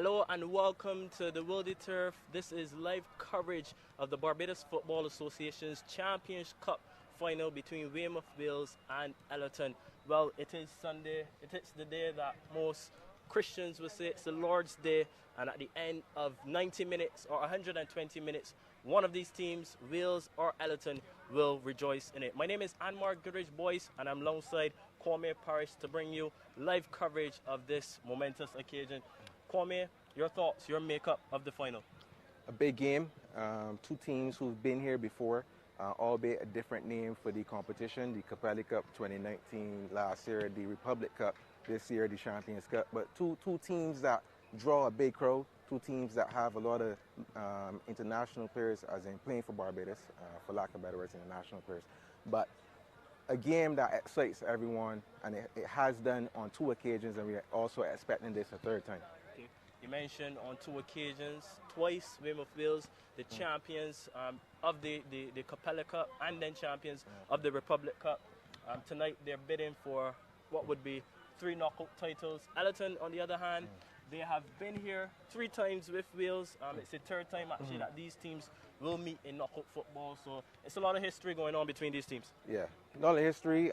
Hello and welcome to the Wildy Turf. This is live coverage of the Barbados Football Association's Champions Cup final between Weymouth Wales and Ellerton. Well, it is Sunday. It is the day that most Christians will say it's the Lord's Day, and at the end of 90 minutes or 120 minutes, one of these teams, Wales or Ellerton, will rejoice in it. My name is Anmar Goodrich Boyce, and I'm alongside Kwame Parrish to bring you live coverage of this momentous occasion. Kwame, your thoughts, your makeup of the final? A big game. Two teams who've been here before, albeit a different name for the competition. The Capelli Cup 2019 last year, the Republic Cup this year, the Champions Cup. But two teams that draw a big crowd, two teams that have a lot of international players, as in playing for Barbados, for lack of better words, international players. But a game that excites everyone, and it has done on two occasions, and we're also expecting this a third time. You mentioned on two occasions, twice Weymouth Wales, the champions of the Capella Cup and then champions of the Republic Cup. Tonight they're bidding for what would be 3 knockout titles. Ellerton, on the other hand, they have been here 3 times with Wales. It's the third time actually that these teams will meet in knockout football. So it's a lot of history going on between these teams. Yeah, a lot of history.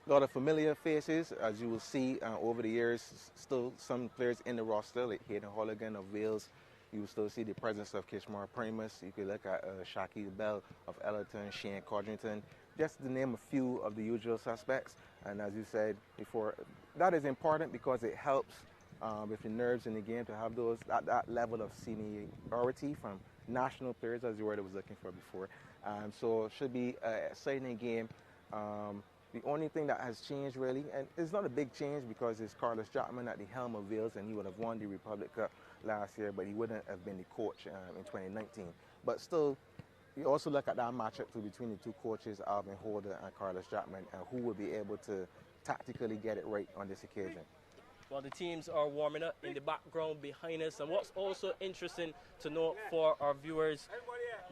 A lot of familiar faces, as you will see over the years. Still some players in the roster, like Hayden Holligan of Wales. You will still see the presence of Kishmar Primus. You could look at Shaki Bell of Ellerton, Shane Codrington, just to name a few of the usual suspects. And as you said before, that is important because it helps with the nerves in the game to have those that level of seniority from national players, as the word I was looking for before. So it should be an exciting game. The only thing that has changed really, and it's not a big change because it's Carlos Jackman at the helm of Wales, and he would have won the Republic Cup last year, but he wouldn't have been the coach in 2019. But still, you also look at that matchup between the two coaches, Alvin Holder and Carlos Jackman, and who will be able to tactically get it right on this occasion. Well, the teams are warming up in the background behind us, and what's also interesting to note for our viewers,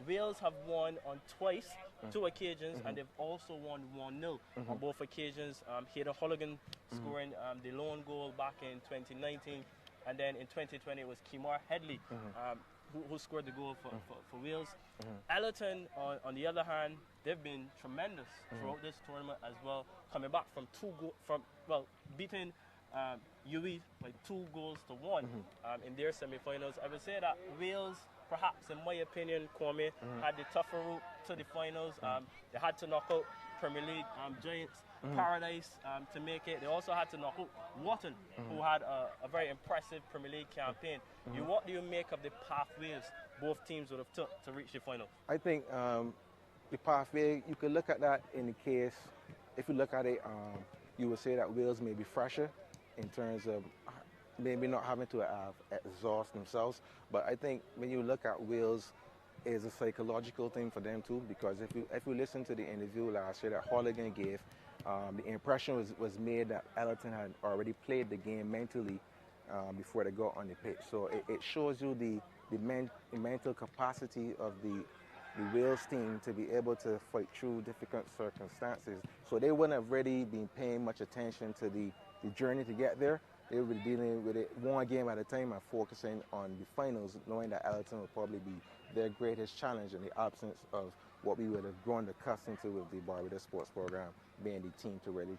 Wales have won on twice, 2 occasions, and they've also won 1-0 on both occasions. Hayden Holligan scoring the lone goal back in 2019, and then in 2020 it was Kimar Headley who scored the goal for Wales. Ellerton, on the other hand, they've been tremendous throughout this tournament as well, coming back from beating UE by 2-1 in their semi-finals. I would say that Wales, perhaps in my opinion, Kwame, had the tougher route to the finals. They had to knock out Premier League giants Paradise to make it. They also had to knock out Wharton, who had a very impressive Premier League campaign. What do you make of the pathways both teams would have took to reach the final? I think the pathway, you could look at that in the case, if you look at it, you would say that Wales may be fresher in terms of maybe not having to exhaust themselves. But I think when you look at Wales, it's a psychological thing for them too, because if you listen to the interview last year that Holligan gave, the impression was made that Ellerton had already played the game mentally before they got on the pitch. So it shows you the mental capacity of the Wales team to be able to fight through difficult circumstances. So they wouldn't have really been paying much attention to the journey to get there. They would be dealing with it one game at a time and focusing on the finals, knowing that Ellerton would probably be their greatest challenge in the absence of what we would have grown accustomed to with the Barbados Sports Program being the team to really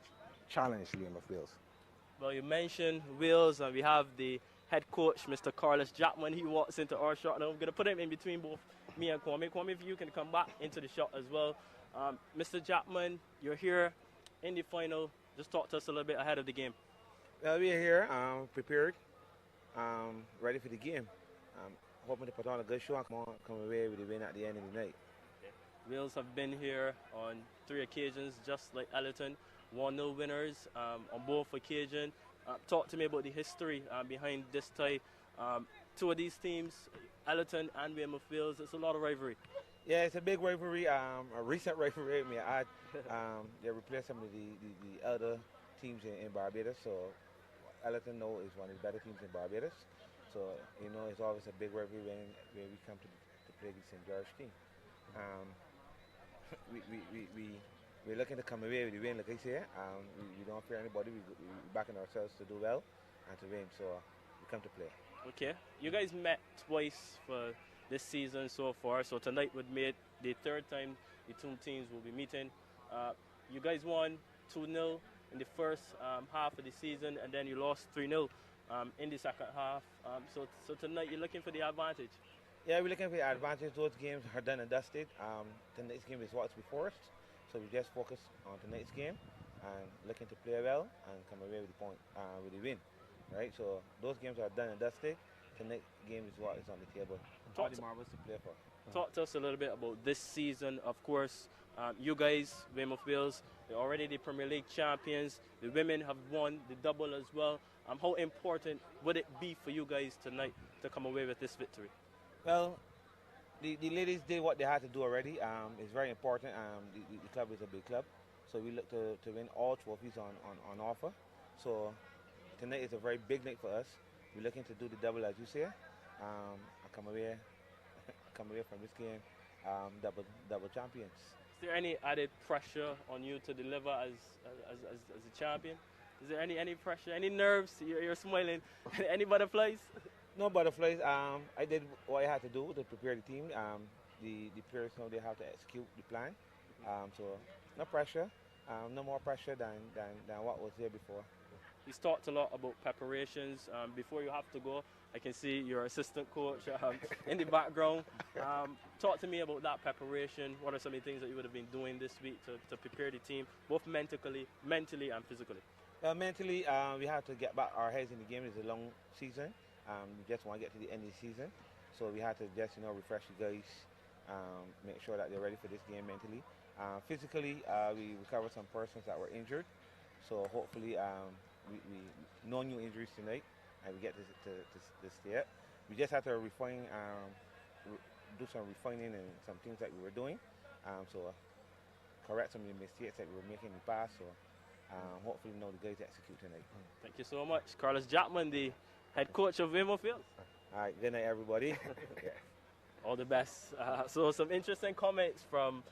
challenge Weymouth Wales. Well, you mentioned Wales, and we have the head coach, Mr. Carlos Jackman. He walks into our shot, and I'm going to put him in between both me and Kwame. Kwame, if you can come back into the shot as well. Mr. Jackman, you're here in the final. Just talk to us a little bit ahead of the game. Well, we are here, prepared, ready for the game. Hoping to put on a good show and come away with the win at the end of the night. Wales have been here on 3 occasions, just like Ellerton, 1-0 winners on both occasions. Talk to me about the history behind this tie. 2 of these teams, Ellerton and Weymouth Wales, it's a lot of rivalry. Yeah, it's a big rivalry, a recent rivalry. I mean, they replaced some of the elder teams in Barbados, so Ellerton is one of the better teams in Barbados. So, it's always a big rivalry when we come to play the St. George team. We're looking to come away with the win, like I say. We don't fear anybody. We're backing ourselves to do well and to win, so we come to play. Okay. You guys met twice for this season so far. So tonight would make the third time the two teams will be meeting. You guys won 2-0 in the first half of the season, and then you lost 3-0 in the second half. So tonight you're looking for the advantage. Yeah, we're looking for the advantage. Those games are done and dusted. Tonight's game is what's before us, so we just focus on tonight's game and looking to play well and come away with the point, with the win, right? So those games are done and dusted. Tonight's game is what is on the table. All the marbles to play for. Talk to us a little bit about this season. Of course, you guys, Weymouth Wales, you're already the Premier League champions. The women have won the double as well. How important would it be for you guys tonight to come away with this victory? Well, the ladies did what they had to do already. It's very important. The club is a big club, so we look to win all trophies on offer. So tonight is a very big night for us. We're looking to do the double, as you say. I come away from this game double champions. Is there any added pressure on you to deliver as a champion? Is there any pressure, any nerves? You're smiling. Any butterflies? No butterflies. I did what I had to do to prepare the team. The players know they have to execute the plan. So no pressure. No more pressure than what was there before. He's talked a lot about preparations. Before you have to go, I can see your assistant coach in the background. Talk to me about that preparation. What are some of the things that you would have been doing this week to prepare the team, both mentally and physically? Mentally, we have to get back our heads in the game. It's a long season. We just want to get to the end of the season. So we had to just, refresh the guys, make sure that they're ready for this game mentally. Physically, we recovered some persons that were injured. So hopefully, no new injuries tonight, and we get to stay up. We just had to do some refining and some things that we were doing. So correct some of the mistakes that we were making in the past. So hopefully, the guys execute tonight. Thank you so much. Carlos Jackman, the head coach of Weymouth Wales. All right, good night, everybody. All the best. So some interesting comments from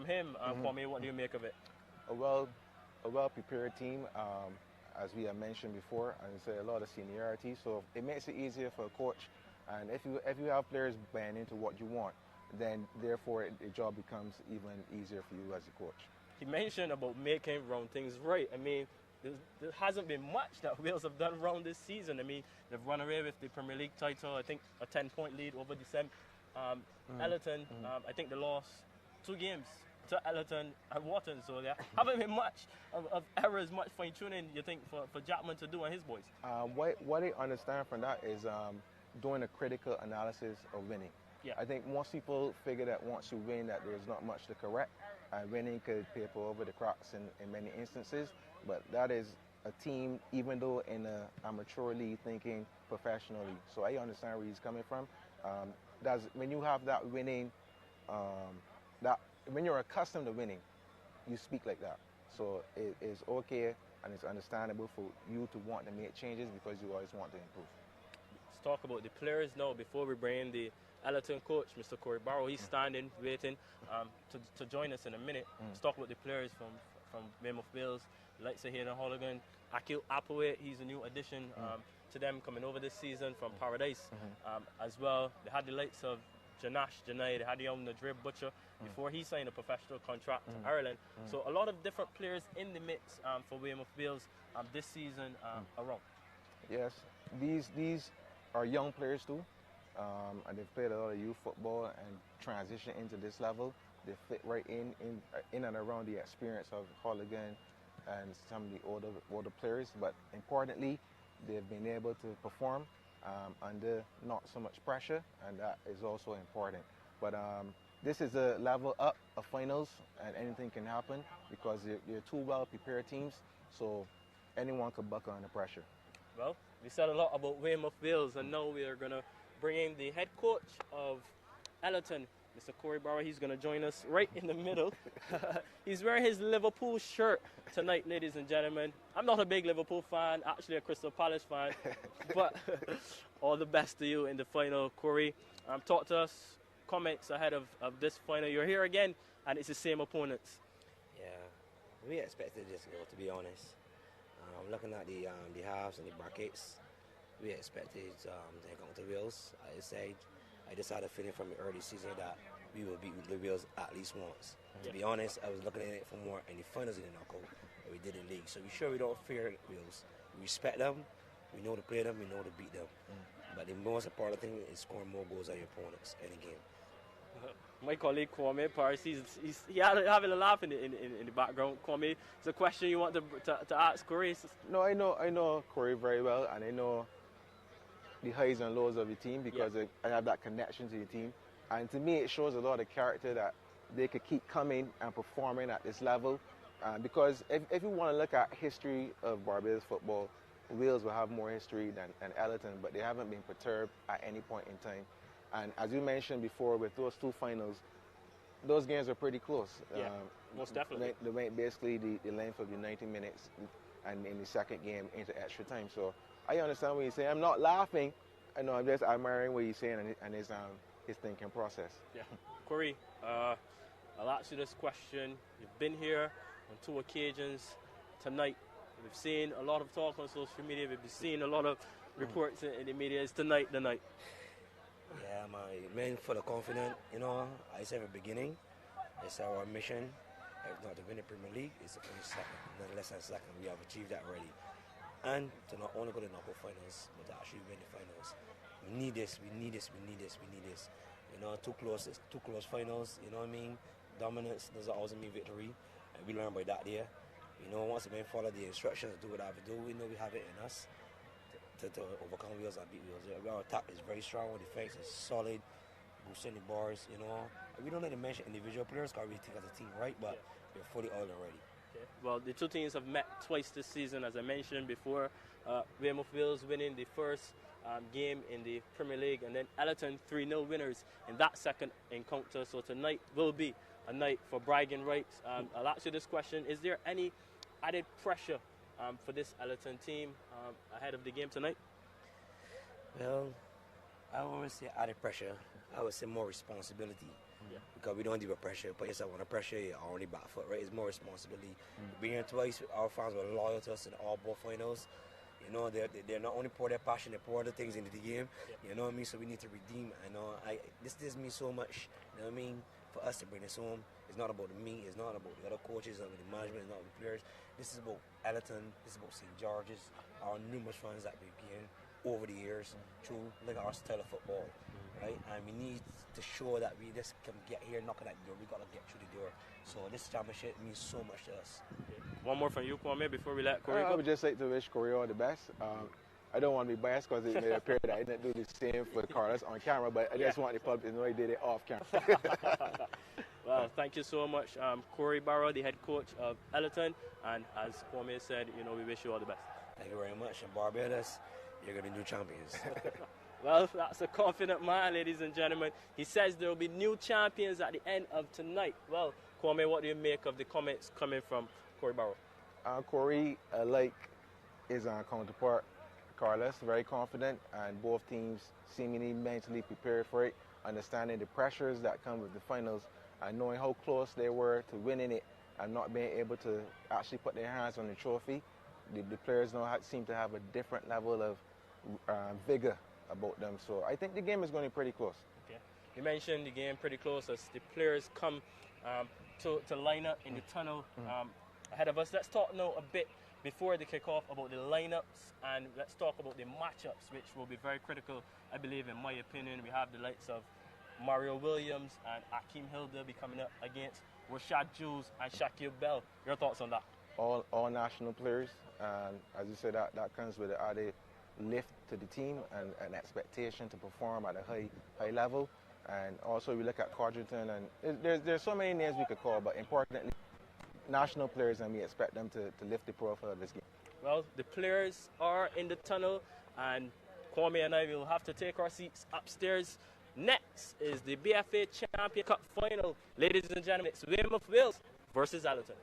him. Kwame, what do you make of it? A well-prepared team, as we have mentioned before, and say a lot of seniority, so it makes it easier for a coach. And if you have players buying into what you want, then therefore the job becomes even easier for you as a coach. He mentioned about making wrong things right. I mean, there hasn't been much that Wales have done wrong this season. I mean, they've run away with the Premier League title. I think a 10-point lead over the Ellerton. I think they lost 2 games to Ellerton and Wharton. So there haven't been much of errors, much fine-tuning, you think, for Jackman to do and his boys? What I understand from that is doing a critical analysis of winning. Yeah. I think most people figure that once you win that there's not much to correct. Winning could paper over the cracks in many instances, but that is a team, even though in a amateur league, thinking professionally. So I understand where he's coming from. When you have that winning, when you're accustomed to winning, you speak like that. So it is okay and it's understandable for you to want to make changes because you always want to improve. Let's talk about the players now before we bring in the Ellerton coach, Mr. Corey Barrow. He's standing, waiting to join us in a minute. Let's talk about the players from Weymouth Wales. Like Hayden Holligan, Akil Applewhite, he's a new addition to them coming over this season from Paradise as well. They had the likes of Janash Janai, they had the young Nadrib Butcher before he signed a professional contract to Ireland. So a lot of different players in the mix for Weymouth Wales this season around. Yes, these are young players too. And they've played a lot of youth football and transition into this level. They fit right in and around the experience of Holligan and some of the older players. But importantly, they've been able to perform under not so much pressure, and that is also important. But this is a level up of finals, and anything can happen because you're 2 well-prepared teams, so anyone could buckle under pressure. Well, we said a lot about Weymouth Wales, and now we are going to bring in the head coach of Ellerton, Mr. Corey Barrow. He's going to join us right in the middle. He's wearing his Liverpool shirt tonight, ladies and gentlemen. I'm not a big Liverpool fan, actually a Crystal Palace fan, but all the best to you in the final, Corey. Talk to us, comments ahead of this final. You're here again, and it's the same opponents. Yeah, we expected this goal, to be honest. Looking at the halves and the brackets, we expected to encounter Wales. I just had a feeling from the early season that we will beat the Wales at least once. To be honest, I was looking at it for more in the finals in the knockout, but we did in league. So we don't fear Wales. We respect them. We know to play them. We know to beat them. But the most important thing is scoring more goals than your opponents in a game. My colleague Kwame Paris, he's having a laugh in the background. Kwame, it's a question you want to ask Corey. No, I know Corey very well, and I know the highs and lows of the team because I have that connection to the team. And to me, it shows a lot of character that they could keep coming and performing at this level. Because if you want to look at history of Barbados football, Wales will have more history than Ellerton, but they haven't been perturbed at any point in time. And as you mentioned before, with those two finals, those games are pretty close. Yeah, most definitely. They went basically the length of the 90 minutes, and in the second game into extra time. So I understand what you're saying. I'm not laughing. I know I'm just admiring what he's saying and his thinking process. Yeah. Corey, I'll ask you this question. You've been here on 2 occasions tonight. We've seen a lot of talk on social media. We've been seeing a lot of reports in the media. Is tonight the night? Yeah, my man, full of confidence. You know, I said at the beginning, it's our mission. If not to win the Premier League, it's to finish second. Not less than second. We have achieved that already. And to not only go to the knockout finals, but to actually win the finals. We need this. We need this. We need this. We need this. You know, two close finals. You know what I mean? Dominance doesn't always mean victory, and we learn by that there. You know, once again, follow the instructions, do what I have to do. We know we have it in us to overcome Wales and beat Wales. Our attack is very strong. Our defense is solid. Boosting the bars, you know. We don't need to mention individual players because we think as a team, right? But we're fully all in already. Okay. Well, the two teams have met twice this season, as I mentioned before. Weymouth Wales winning the first game in the Premier League, and then Ellerton 3-0 winners in that second encounter. So tonight will be a night for bragging rights. I'll ask you this question. Is there any added pressure for this Ellerton team ahead of the game tonight? Well, I won't say added pressure. I would say more responsibility. Because we don't deal with pressure. Put yourself on the pressure, you're on the back foot, right? It's more responsibility. Being here twice, our fans were loyal to us in all both finals. You know, they're not only pour their passion, they pour other things into the game. You know what I mean? So we need to redeem. I know this means so much. You know what I mean? For us to bring this home, it's not about me. It's not about the other coaches, it's not about the management, it's not about the players. This is about Ellerton. This is about St. George's. Our numerous fans that we've gained over the years through like our style of football, right? And we need to show that we just can get here, knocking at the door. We gotta get through the door. So this championship means so much to us. One more from you, Kwame, before we let Corey go. I would just like to wish Corey all the best. I don't want to be biased because it may appear that I didn't do the same for Carlos on camera, but I just want the public to know he did it off camera. Well, thank you so much, Corey Barrow, the head coach of Ellerton, and as Kwame said, you know, we wish you all the best. Thank you very much. And Barbados, you're going to be new champions. Well, that's a confident man, ladies and gentlemen. He says there will be new champions at the end of tonight. Well, Kwame, what do you make of the comments coming from Corey Barrow? Corey, like his counterpart, Carlos, very confident, and both teams seemingly mentally prepared for it, understanding the pressures that come with the finals, and knowing how close they were to winning it and not being able to actually put their hands on the trophy. The players now seem to have a different level of vigor about them. So I think the game is going to be pretty close. Okay. You mentioned the game pretty close as the players come to line up in the tunnel ahead of us. Let's talk now a bit before the kickoff about the lineups, and let's talk about the matchups, which will be very critical, I believe, in my opinion. We have the likes of Mario Williams and Akeem Hill. They'll be coming up against Rashad Jules and Shaquille Bell. Your thoughts on that? All national players, and as you said, that comes with an added lift to the team and an expectation to perform at a high level. And also we look at Codrington, and there's so many names we could call, but importantly, national players, and we expect them to lift the profile of this game. Well, the players are in the tunnel, and Kwame and I will have to take our seats upstairs. Next is the BFA Champion Cup final. Ladies and gentlemen, it's Weymouth Wales versus Ellerton.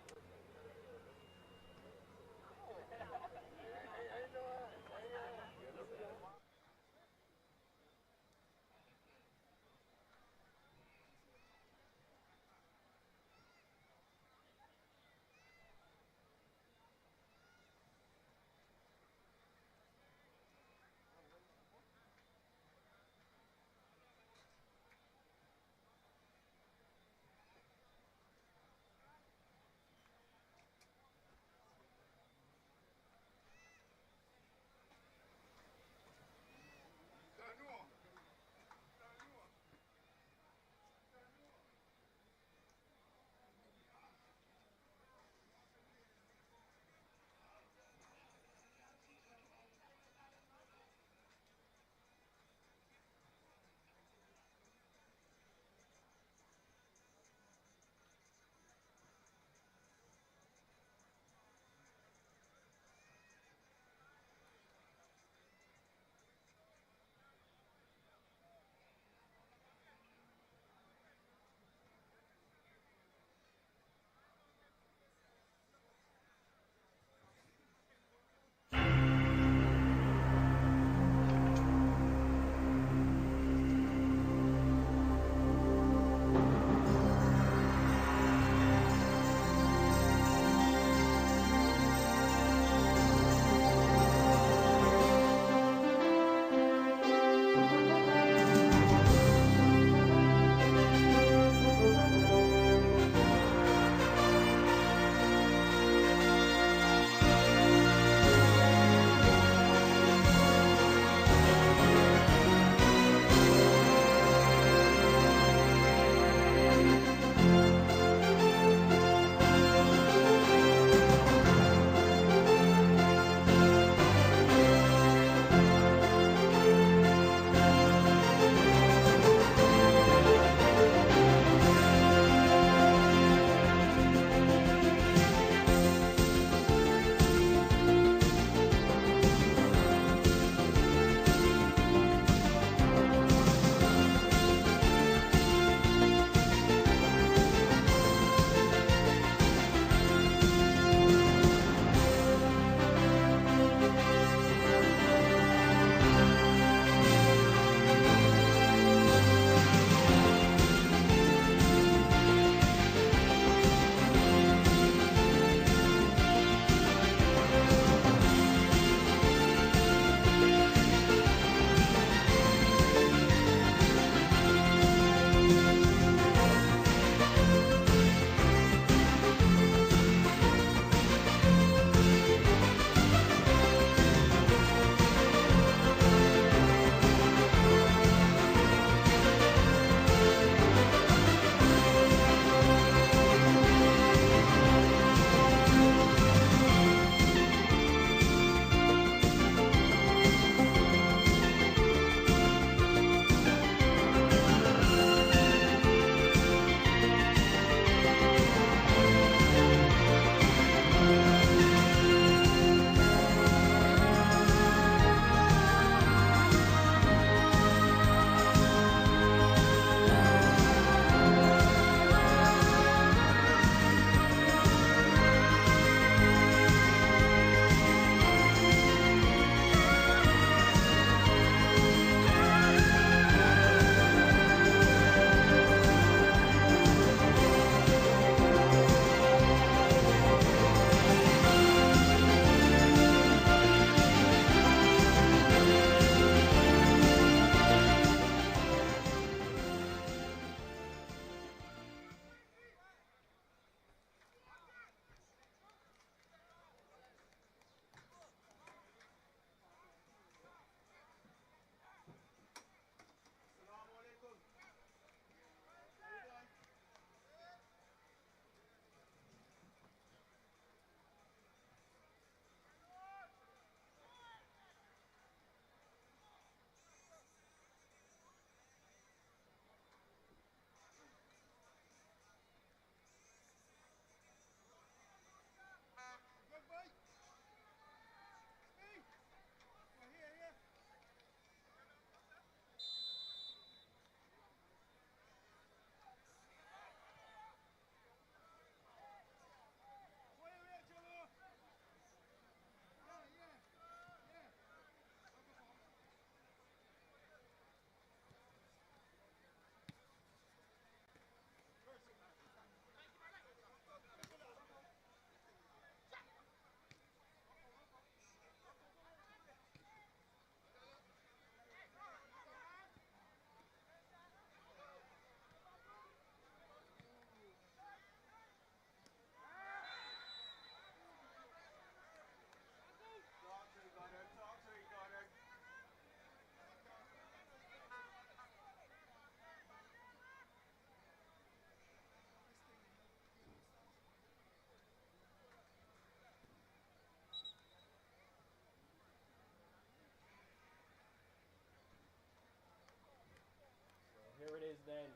boys then.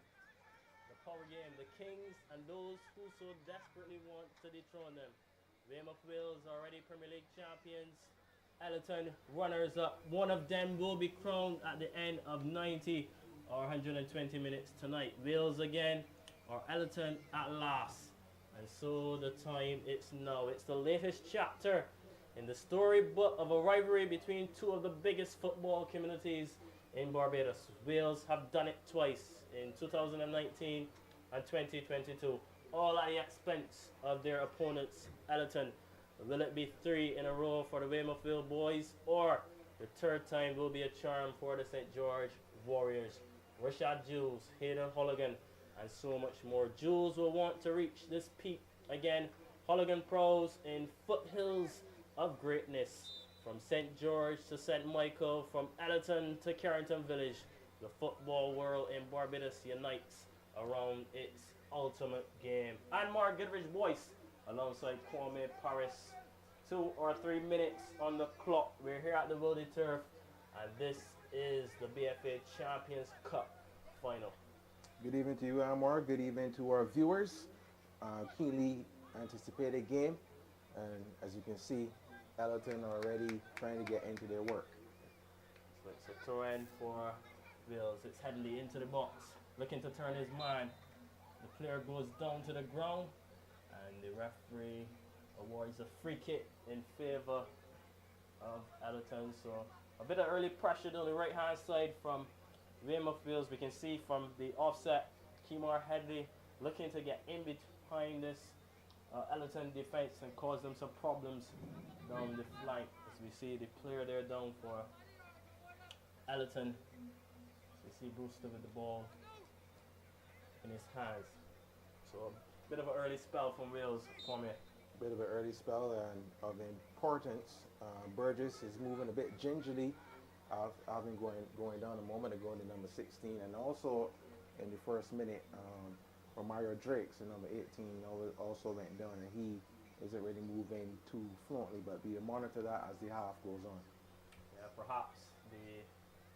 The power game, the Kings and those who so desperately want to dethrone them. Weymouth Wales already Premier League champions. Ellerton runners up. One of them will be crowned at the end of 90 or 120 minutes tonight. Wales again or Ellerton at last. And so the time it's now. It's the latest chapter in the storybook of a rivalry between two of the biggest football communities in Barbados. Wales have done it twice in 2019 and 2022, all at the expense of their opponents, Ellerton. Will it be 3 in a row for the Weymouth Vale boys, or the third time will be a charm for the St. George Warriors? Rashad Jules, Hayden Holligan, and so much more. Jules will want to reach this peak again. Holligan pros in foothills of greatness. From St. George to St. Michael, from Ellerton to Carrington Village, the football world in Barbados unites around its ultimate game. And Mark Goodrich voice alongside Kwame Paris. 2 or 3 minutes on the clock. We're here at the Wildy Turf, and this is the BFA Champions Cup final. Good evening to you, Amar. Good evening to our viewers. Keenly anticipated game, and as you can see, Ellerton already trying to get into their work. So it's a throw in for Wales. It's Headley into the box, looking to turn his mind. The player goes down to the ground, and the referee awards a free kick in favor of Ellerton. So a bit of early pressure on the right hand side from Weymouth Wales. We can see from the offset, Kemar Headley looking to get in behind this Ellerton defense and cause them some problems down the flank. As we see the player there down for Ellerton. So you see Brewster with the ball in his hands. So a bit of an early spell from Wales for me. Bit of an early spell and of importance. Burgess is moving a bit gingerly. I've been going down a moment ago to number 16, and also in the first minute, Romario Drakes, the number 18, also went down, and he isn't really moving too fluently, but we monitor that as the half goes on. Yeah, perhaps the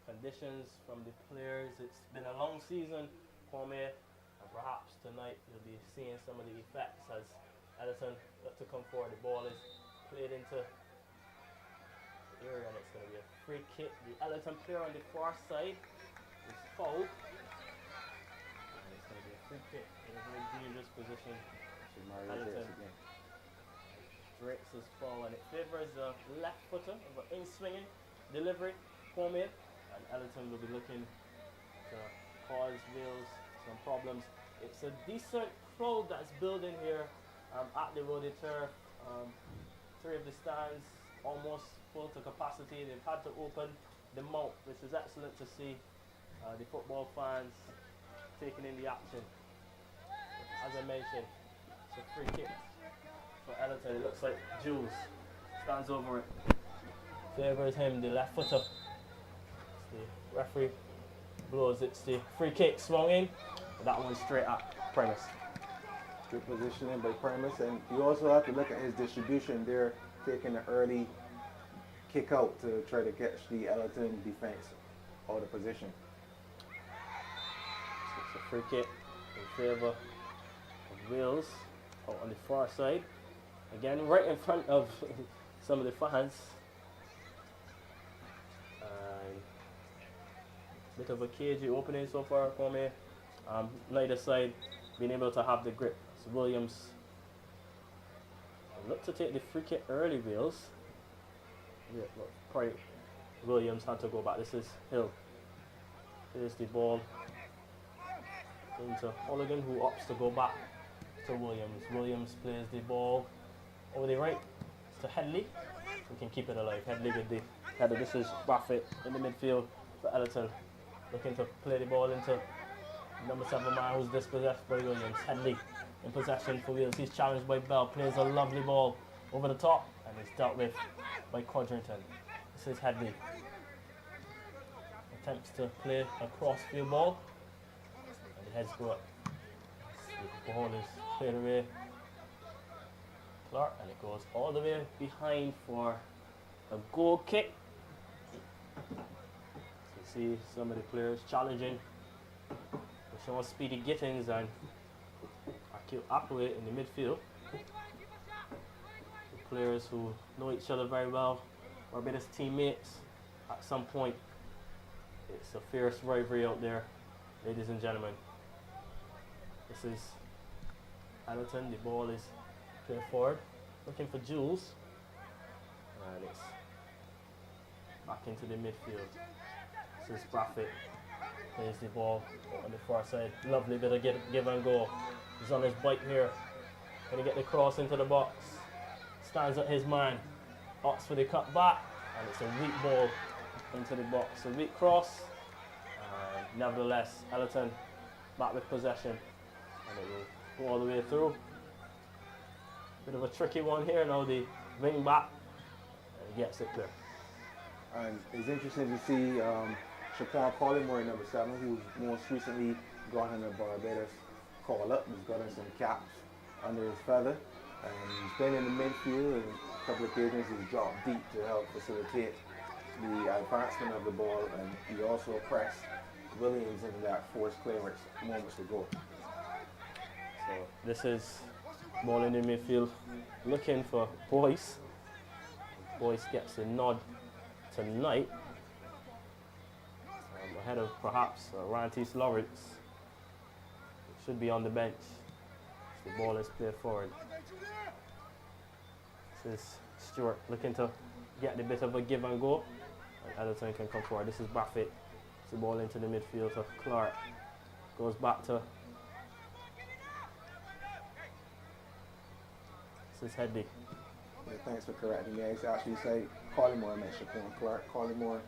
conditions from the players. It's been a long season, Kwame, and perhaps tonight you'll be seeing some of the effects as Ellerton got to come forward. The ball is played into the area, and it's going to be a free kick. The Ellerton player on the far side is fouled. And it's going to be a free kick in a very dangerous position. Ellerton. Drakes is foul, and it favors the left footer of an in-swinging delivery, Kwame, and Ellerton will be looking to cause Wales some problems. It's a decent crowd that's building here at the Wildy Turf. 3 of the stands almost full to capacity. They've had to open the mount, which is excellent to see the football fans taking in the action. As I mentioned, it's a free kick for Ellerton. It looks like Jules stands over it. Favors him, the left footer. The referee blows. It's the free kick swung in. That one straight at Primus. Good positioning by Primus, and you also have to look at his distribution. They're taking an early kick out to try to catch the Ellerton defense out of position. So it's a free kick in favor of Wales out on the far side. Again, right in front of some of the fans. Bit of a cagey opening so far for me. Neither side being able to have the grip. So Williams look to take the free kick early, Wales. Yeah, probably Williams had to go back. This is Hill. Here's the ball into Holligan, who opts to go back to Williams. Williams plays the ball over the right to Headley. We can keep it alive. Headley with the header. This is Buffett in the midfield for Ellerton. Looking to play the ball into number 7 man, who's dispossessed by Williams. Headley in possession for Wales. He's challenged by Bell. Plays a lovely ball over the top, and it's dealt with by Quadrington. This is Headley. Attempts to play a cross-field ball, and the heads go up. The ball is played away. Clark, and it goes all the way behind for a goal kick. So you see some of the players challenging the Sean Speedy Gittins and Akil Appaway in the midfield. Players who know each other very well, Barbados teammates. At some point, it's a fierce rivalry out there, ladies and gentlemen. This is Ellerton. The ball is played forward, looking for Jules, and it's back into the midfield. This is Braffett. Plays the ball on the far side. Lovely bit of give and go. He's on his bike here. Can he get the cross into the box? Stands at his man. Opts for the cut back. And it's a weak ball into the box. A weak cross. Nevertheless, Ellerton back with possession. And it will go all the way through. Bit of a tricky one here. Now the wing back. And he gets it clear. And it's interesting to see Shaquan Collymore, number 7, who's most recently gone in the Barbados call up. He's gotten some caps under his feather. And he's been in the midfield, and a couple of occasions he's dropped deep to help facilitate the advancement of the ball. And he also pressed Williams into that forced clearance moments ago. So this is ball in the midfield, looking for Boyce. Boyce gets a nod tonight, ahead of perhaps Rantis Lawrence. Should be on the bench. The ball is played forward. This is Stewart looking to get the bit of a give and go. And Ellerton can come forward. This is Braffett. The ball into the midfield to Clark. Goes back to. This is Headley. Yeah, thanks for correcting me. I actually say Collymore meant Shaquan Clark. Collymore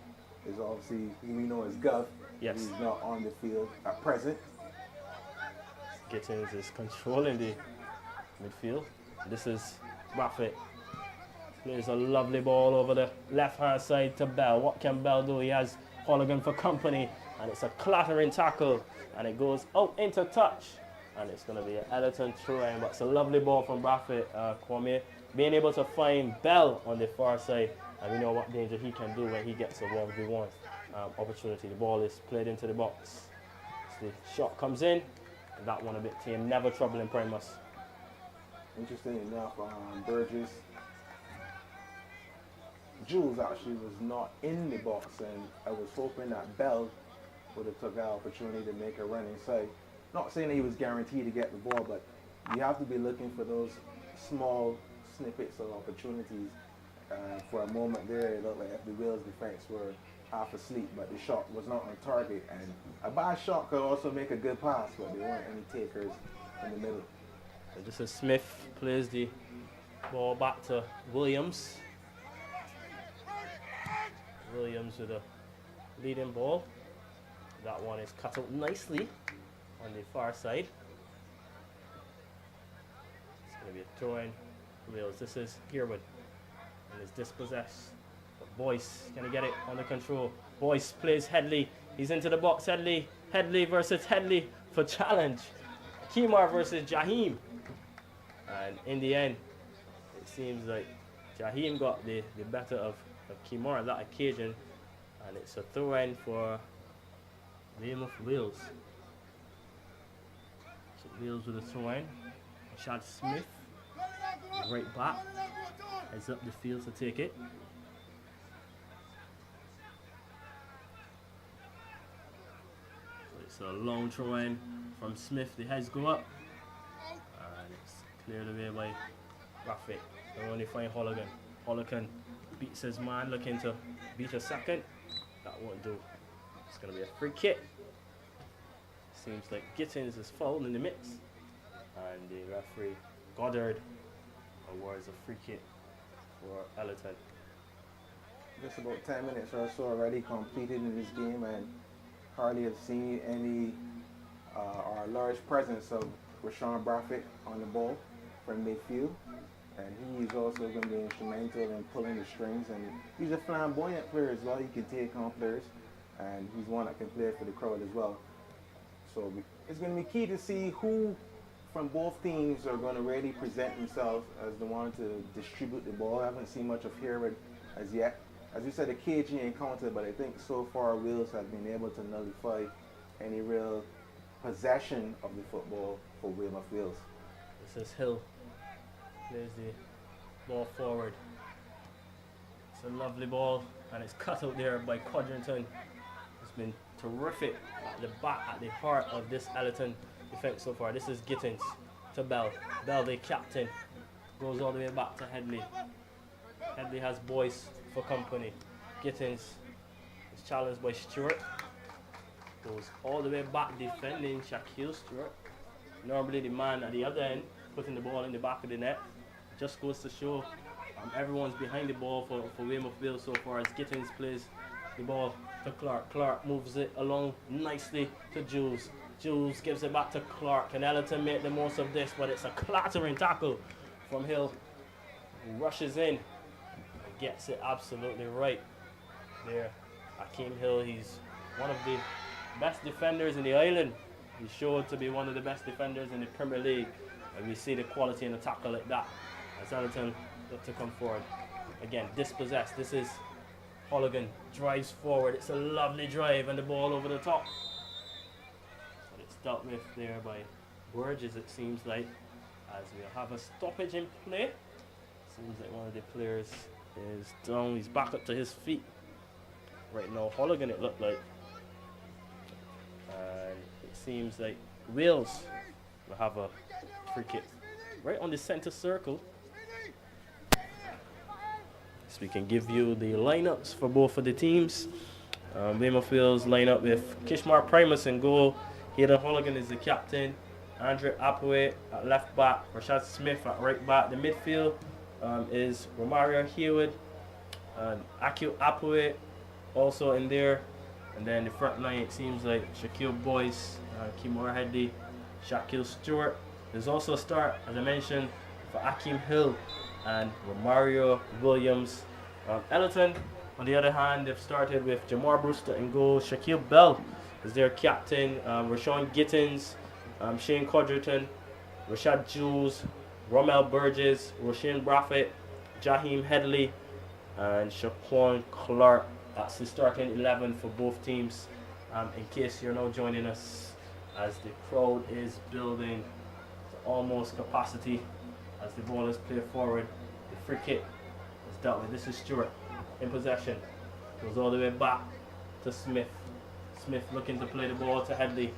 is obviously who we know as Gov. Yes. He's not on the field at present. Gittins is controlling the midfield. This is Braffett. Plays a lovely ball over the left-hand side to Bell. What can Bell do? He has Holligan for company, and it's a clattering tackle, and it goes out into touch, and it's going to be an Ellerton throw-in, but it's a lovely ball from Braffett, Kwame, being able to find Bell on the far side, and we know what danger he can do when he gets a 1v1 opportunity. The ball is played into the box. So the shot comes in, and that one a bit tame, never troubling Primus. Interesting enough, Burgess. Jules actually was not in the box, and I was hoping that Bell would have took that opportunity to make a run inside. Not saying that he was guaranteed to get the ball, but you have to be looking for those small snippets of opportunities. For a moment there, it looked like the Wales defense were half asleep, but the shot was not on target. And a bad shot could also make a good pass, but there weren't any takers in the middle. So this is Smith, plays the ball back to Williams. Williams with a leading ball. That one is cut out nicely on the far side. It's going to be a throw-in for Wales. This is Gearwood, and it's dispossessed. But Boyce, can he get it under control? Boyce plays Headley. He's into the box. Headley. Headley versus Headley for challenge. Kimar versus Jaheim. And in the end, it seems like Jaheim got the better of Kimar on that occasion, and it's a throw-in for Weymouth Wales. So Wales with a throw-in. Shad Smith, right back, heads up the field to take it. So it's a long throw-in from Smith. The heads go up, and it's cleared away by Braffett. They only find Holligan. Holligan beats his man, looking to beat a second. That won't do. It's going to be a free kick. Seems like Gittins is fouled in the mix. And the referee, Goddard, awards a free kick for Ellerton. Just about 10 minutes or so already completed in this game, and hardly have seen any or large presence of Rashawn Braffett on the ball from midfield. And he's also going to be instrumental in pulling the strings. And he's a flamboyant player as well. He can take on players. And he's one that can play for the crowd as well. So it's going to be key to see who from both teams are going to really present themselves as the one to distribute the ball. I haven't seen much of Herod as yet. As you said, a KG encounter, but I think so far Wales have been able to nullify any real possession of the football for Weymouth Wales. This is Hill. There's the ball forward. It's a lovely ball, and it's cut out there by Codrington. It's been terrific at the back, at the heart of this Ellerton defense so far. This is Gittins to Bell. Bell, the captain, goes all the way back to Headley. Headley has Boyce for company. Gittins is challenged by Stewart. Goes all the way back defending Shaquille Stewart. Normally the man at the other end putting the ball in the back of the net. Just goes to show everyone's behind the ball for Weymouth Wales so far as Gittins plays the ball to Clark. Clark moves it along nicely to Jules. Jules gives it back to Clark, and Ellerton make the most of this, but it's a clattering tackle from Hill, who rushes in and gets it absolutely right there. Akeem Hill, he's one of the best defenders in the island. He's shown to be one of the best defenders in the Premier League, and we see the quality in a tackle like that as Ellerton look to come forward. Again, dispossessed. This is Holligan, drives forward. It's a lovely drive, and the ball over the top. But it's dealt with there by Burgess, it seems like, as we'll have a stoppage in play. Seems like one of the players is down. He's back up to his feet right now. Holligan, it looked like. And it seems like Wales will have a free kick right on the center circle. So we can give you the lineups for both of the teams. Weymouth Wales line up with Kishmar Primus in goal. Hayden Holligan is the captain. Andre Apaway at left back. Rashad Smith at right back. The midfield is Romario Haywood and Akil Apaway also in there. And then the front line, it seems like Shaquille Boyce, Kimura Headley, Shaquille Stewart. There's also a start, as I mentioned, for Akeem Hill and Romario Williams. Ellerton, on the other hand, they've started with Jamar Brewster in goal. Shaquille Bell is their captain. Rashawn Gittins, Shane Codrington, Rashad Jules, Romel Burgess, Roisin Braffett, Jaheim Headley, and Shaquan Clark. That's the starting 11 for both teams. In case you're now joining us, as the crowd is building to almost capacity as the ball is played forward. The free kick is dealt with. This is Stewart in possession. Goes all the way back to Smith. Smith looking to play the ball to Headley.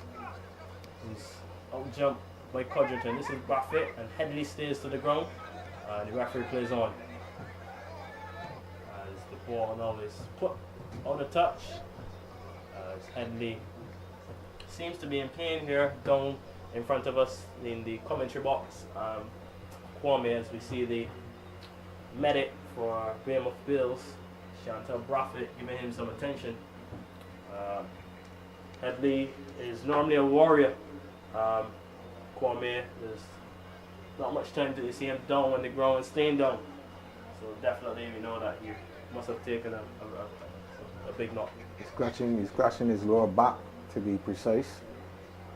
He's out jumped by Codrington. This is Braffett, and Headley stays to the ground. And the referee plays on. As the ball now is put on the touch. As Headley seems to be in pain here down in front of us in the commentary box. Kwame, as we see the medic for Weymouth Bills, Chantal Braffett, giving him some attention. Headley is normally a warrior. Kwame, there's not much time to see him down on the ground and staying down. So definitely we know that he must have taken a big knock. He's scratching his lower back, to be precise.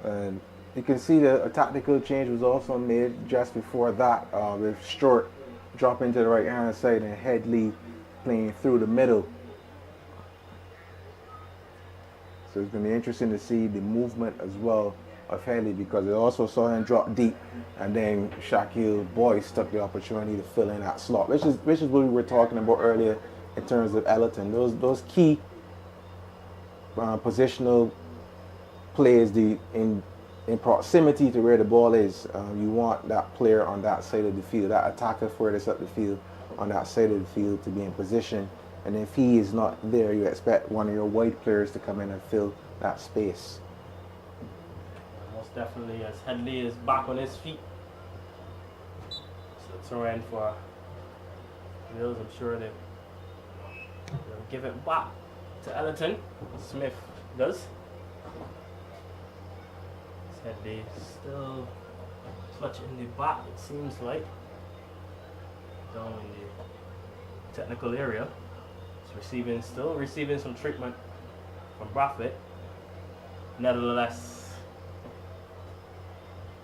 And you can see that a tactical change was also made just before that, with Stewart dropping to the right hand side and Headley playing through the middle. So it's going to be interesting to see the movement as well of Headley, because I also saw him drop deep, and then Shaquille Boyce took the opportunity to fill in that slot, which is what we were talking about earlier in terms of Ellerton. Those key positional plays in proximity to where the ball is. You want that player on that side of the field, that attacker furthest up the field on that side of the field to be in position. And if he is not there, you expect one of your wide players to come in and fill that space. Most definitely, as Headley is back on his feet. So throw in for Wales. I'm sure they'll give it back to Ellerton. Smith does. Headley still clutching the bat, it seems like, down in the technical area. It's still receiving some treatment from Braffett. Nevertheless,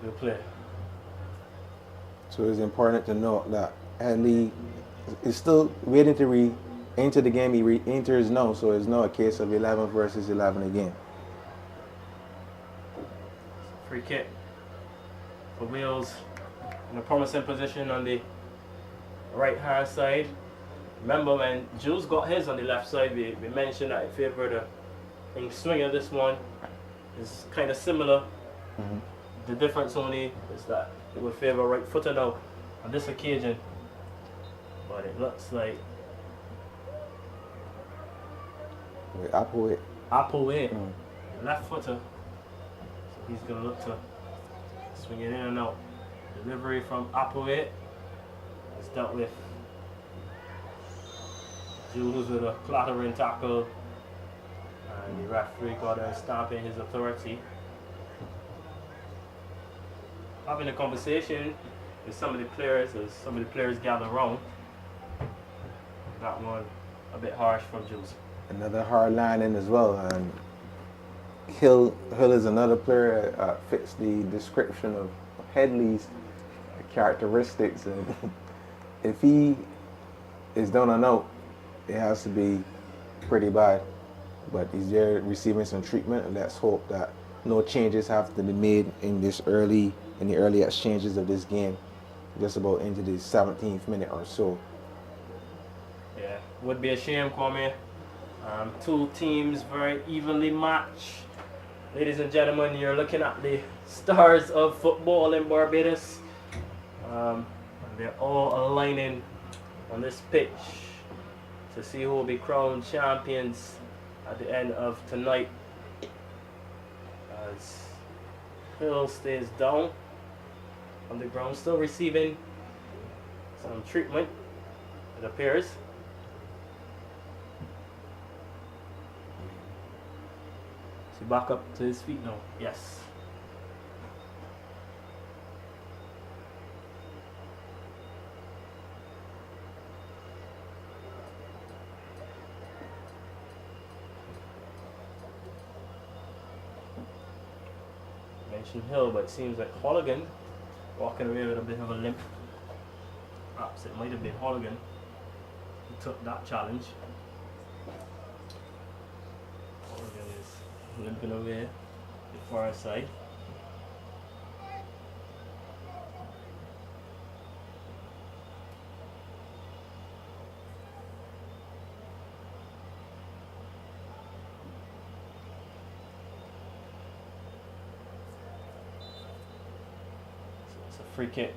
we'll play. So it's important to note that Headley is still waiting to re-enter the game. He re-enters now, so it's not a case of 11 versus 11 again. Free kick for Wales in a promising position on the right hand side. Remember when Jules got his on the left side, we mentioned that in favor of the swinger. This one is kind of similar. The difference only is that it would favor right footer now on this occasion. But it looks like Appleway, left footer. So he's going to look to swing it in and out. Delivery from Appleway is dealt with. Jules with a clattering tackle. And the referee got a stamp in his authority. Having a conversation with some of the players as some of the players gather around. That one a bit harsh from Jules. Another hard line in as well. And Hill is another player that fits the description of Headley's characteristics. And if he is down and out, it has to be pretty bad. But he's there receiving some treatment, and let's hope that no changes have to be made in the early exchanges of this game, just about into the 17th minute or so. Yeah, would be a shame, Kwame. Two teams very evenly matched. Ladies and gentlemen, you're looking at the stars of football in Barbados. And they're all aligning on this pitch to see who will be crowned champions at the end of tonight. As Hill stays down on the ground, still receiving some treatment, it appears. Is he back up to his feet now? Yes. Mentioned Hill, but it seems like Holligan walking away with a bit of a limp. Perhaps it might have been Holligan who took that challenge. Holligan is limping away the far side. Free kick.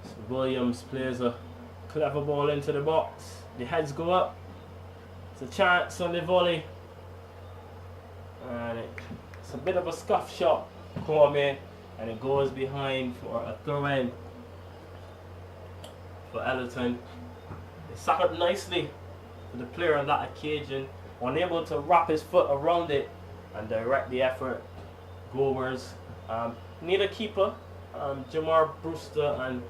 So Williams plays a clever ball into the box. The heads go up. It's a chance on the volley. And it's a bit of a scuff shot, Kwame, and it goes behind for a throw in for Ellerton. They suck up nicely for the player on that occasion, unable to wrap his foot around it and direct the effort goalwards. Need a keeper, Jamar Brewster and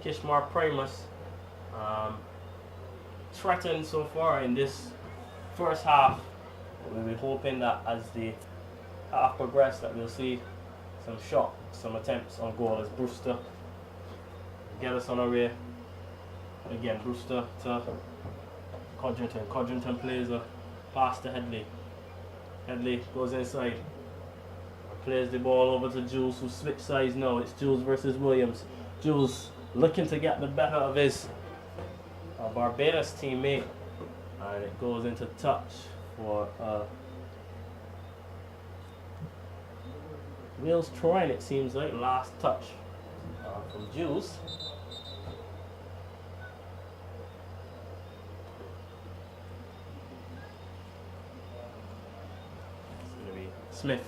Kishmar Primus threatened so far in this first half. We'll be hoping that as the half progresses that we'll see some shots, some attempts on goal as Brewster get us on our way. Again, Brewster to Codrington. Codrington plays a pass to Headley. Headley goes inside. Plays the ball over to Jules, who switch sides now. It's Jules versus Williams. Jules looking to get the better of his Barbados teammate, and it goes into touch for Wales trying, it seems like, last touch from Jules. It's going to be Smith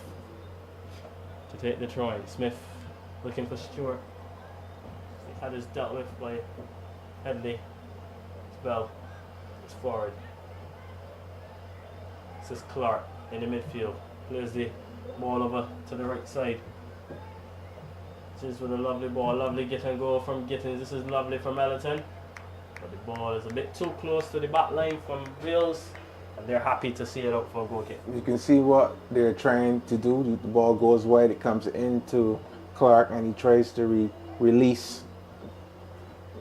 to take the try. Smith looking for Stewart. The head is dealt with by Headley. It's Bell. It's forward. This is Clark in the midfield. Plays the ball over to the right side. Just with a lovely ball. Lovely get and go from Gittins. This is lovely from Ellerton. But the ball is a bit too close to the back line from Wales. And they're happy to see it out for a goal kick. You can see what they're trying to do. The ball goes wide. It comes into Clark, and he tries to release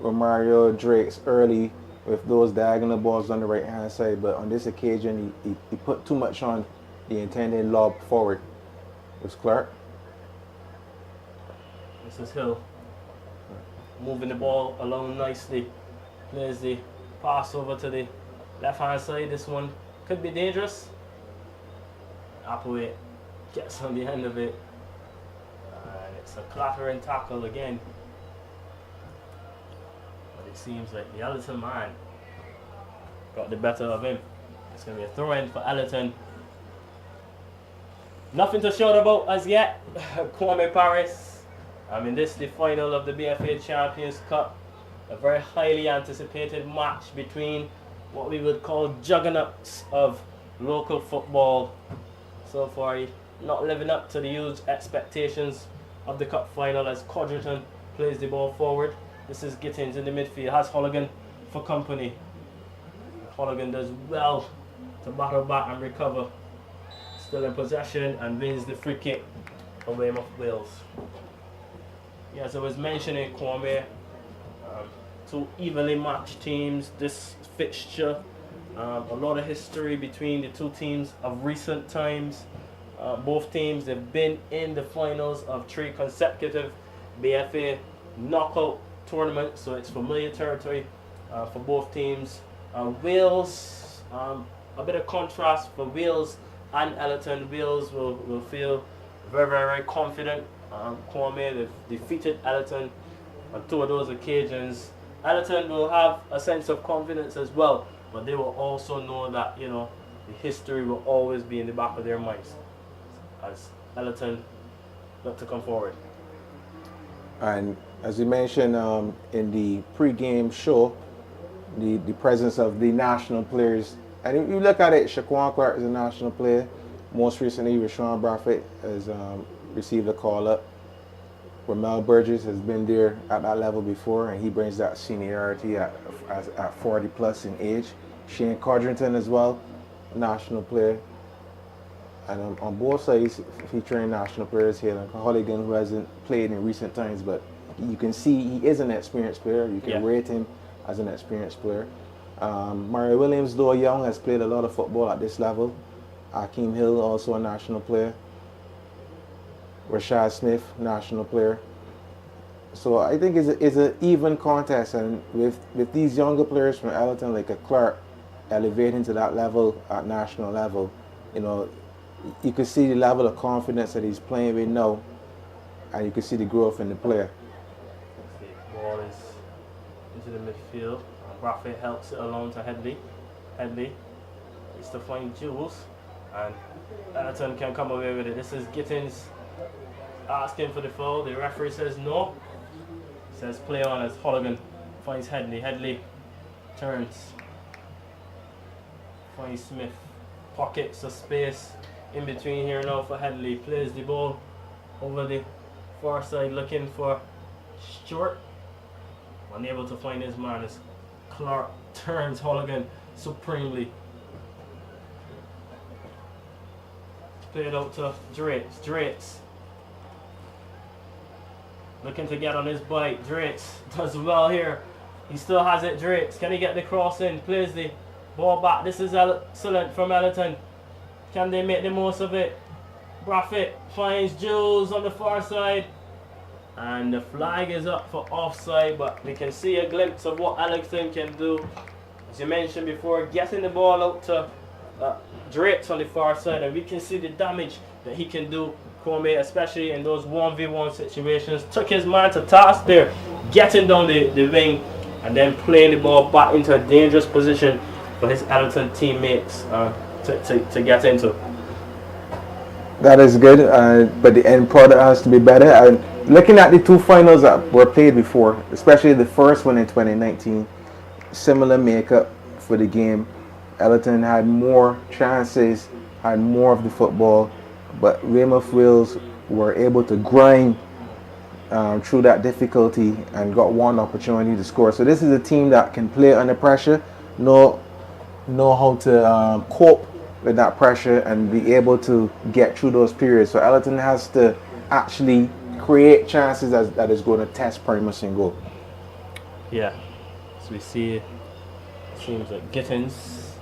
Romario Drakes early with those diagonal balls on the right-hand side. But on this occasion, he put too much on the intended lob forward. It's Clark. This is Hill. Moving the ball along nicely. Plays the pass over to the left-hand side. This one could be dangerous. Appleway gets on the end of it. And it's a clattering tackle again. But it seems like the Ellerton man got the better of him. It's going to be a throw-in for Ellerton. Nothing to shout about as yet. Kwame Paris. This is the final of the BFA Champions Cup. A very highly anticipated match between what we would call juggernauts of local football. So far, not living up to the huge expectations of the cup final as Codrington plays the ball forward. This is Gittins in the midfield, has Holligan for company. Holligan does well to battle back and recover. Still in possession and wins the free kick for Weymouth Wales. Yeah, as I was mentioning, Kwame, two evenly matched teams. This fixture, a lot of history between the two teams of recent times. Both teams have been in the finals of 3 consecutive BFA knockout tournaments, so it's familiar territory for both teams. Wales, a bit of contrast for Wales and Ellerton. Wales will feel very, very, very confident. Kwame, they've defeated Ellerton on 2 of those occasions. Ellerton will have a sense of confidence as well, but they will also know that, the history will always be in the back of their minds as Ellerton look to come forward. And as you mentioned in the pre-game show, the presence of the national players. And if you look at it, Shaquan Clark is a national player. Most recently, Rashawn Braffett has received a call-up. Ramel Burgess has been there at that level before, and he brings that seniority at 40 plus in age. Shane Codrington as well, national player. And on both sides, featuring national players here, like Holligan, who hasn't played in recent times, but you can see he is an experienced player. You can rate him as an experienced player. Mario Williams, though young, has played a lot of football at this level. Akeem Hill, also a national player. Rashad Smith, national player. So I think it's an even contest, and with these younger players from Ellerton, like a Clark, elevating to that level at national level, you can see the level of confidence that he's playing with now, and you can see the growth in the player. The ball is into the midfield. Braffett helps it along to Headley. Headley is to find Jules, and Ellerton can come away with it. This is Gittins asking for the foul. The referee says no. Says play on as Holligan finds Headley. Headley turns. Finds Smith. Pockets of space in between here now for Headley. Plays the ball over the far side looking for Stewart. Unable to find his man as Clark turns Holligan supremely. Played out to Drates. Drates looking to get on his bike. Drates does well here. He still has it. Drates, can he get the cross in? Plays the ball back. This is excellent from Ellerton. Can they make the most of it? Braffett finds Jules on the far side. And the flag is up for offside, but we can see a glimpse of what Ellerton can do. As you mentioned before, getting the ball out to Drates on the far side, and we can see the damage that he can do. Kwame, especially in those 1v1 situations, took his man to task there, getting down the wing, and then playing the ball back into a dangerous position for his Ellerton teammates to get into. That is good, but the end product has to be better. Looking at the 2 finals that were played before, especially the first one in 2019, similar makeup for the game. Ellerton had more chances, had more of the football, but Weymouth Wales were able to grind through that difficulty and got one opportunity to score. So this is a team that can play under pressure, know how to cope with that pressure and be able to get through those periods. So Ellerton has to actually create chances that is going to test Primus and goal. Yeah, so we see it seems like Gittins,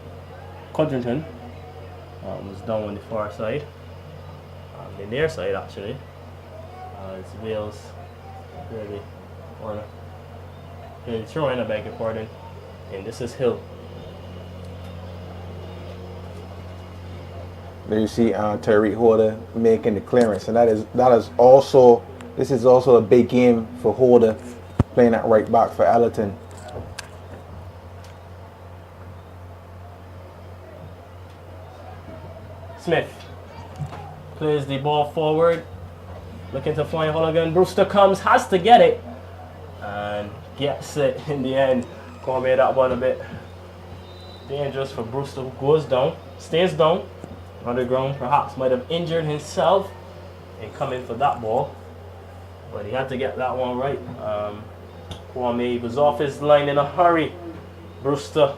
Codrington was down on the far side. in their side actually. As Wales really, or really throwing, I beg your pardon. And this is Hill. There you see Tyreek Holder making the clearance, and this is also a big game for Holder, playing at right back for Ellerton. Smith plays the ball forward, looking to find Holligan. Brewster comes, has to get it, and gets it in the end. Made that one a bit dangerous for Brewster, who goes down, stays down, underground, perhaps might have injured himself in coming for that ball, but he had to get that one right. Kwame was off his line in a hurry, Brewster,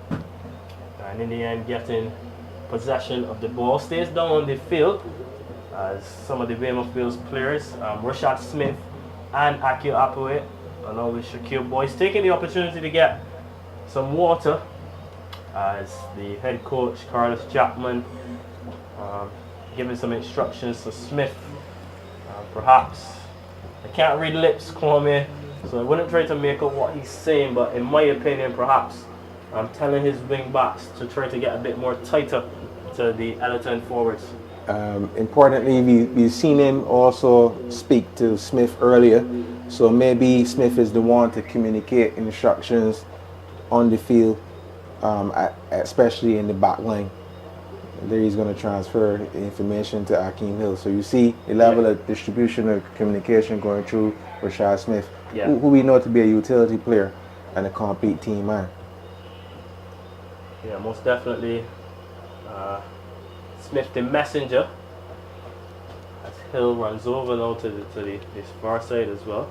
and in the end getting possession of the ball, stays down on the field as some of the Weymouth Wales players, Rashad Smith and Akio Apoe, along with Shaquille Boyce, taking the opportunity to get some water as the head coach, Carlos Chapman, giving some instructions to Smith. Perhaps, I can't read lips, Kwame, so I wouldn't try to make up what he's saying, but in my opinion, perhaps I'm telling his wing backs to try to get a bit more tighter to the Ellerton forwards. Importantly, we've seen him also speak to Smith earlier, so maybe Smith is the one to communicate instructions on the field, especially in the back line. There he's going to transfer information to Akeem Hill. So you see the level of distribution of communication going through Rashad Smith, who we know to be a utility player and a complete team man. Yeah, most definitely. Smith the messenger. As Hill runs over now to this far side as well.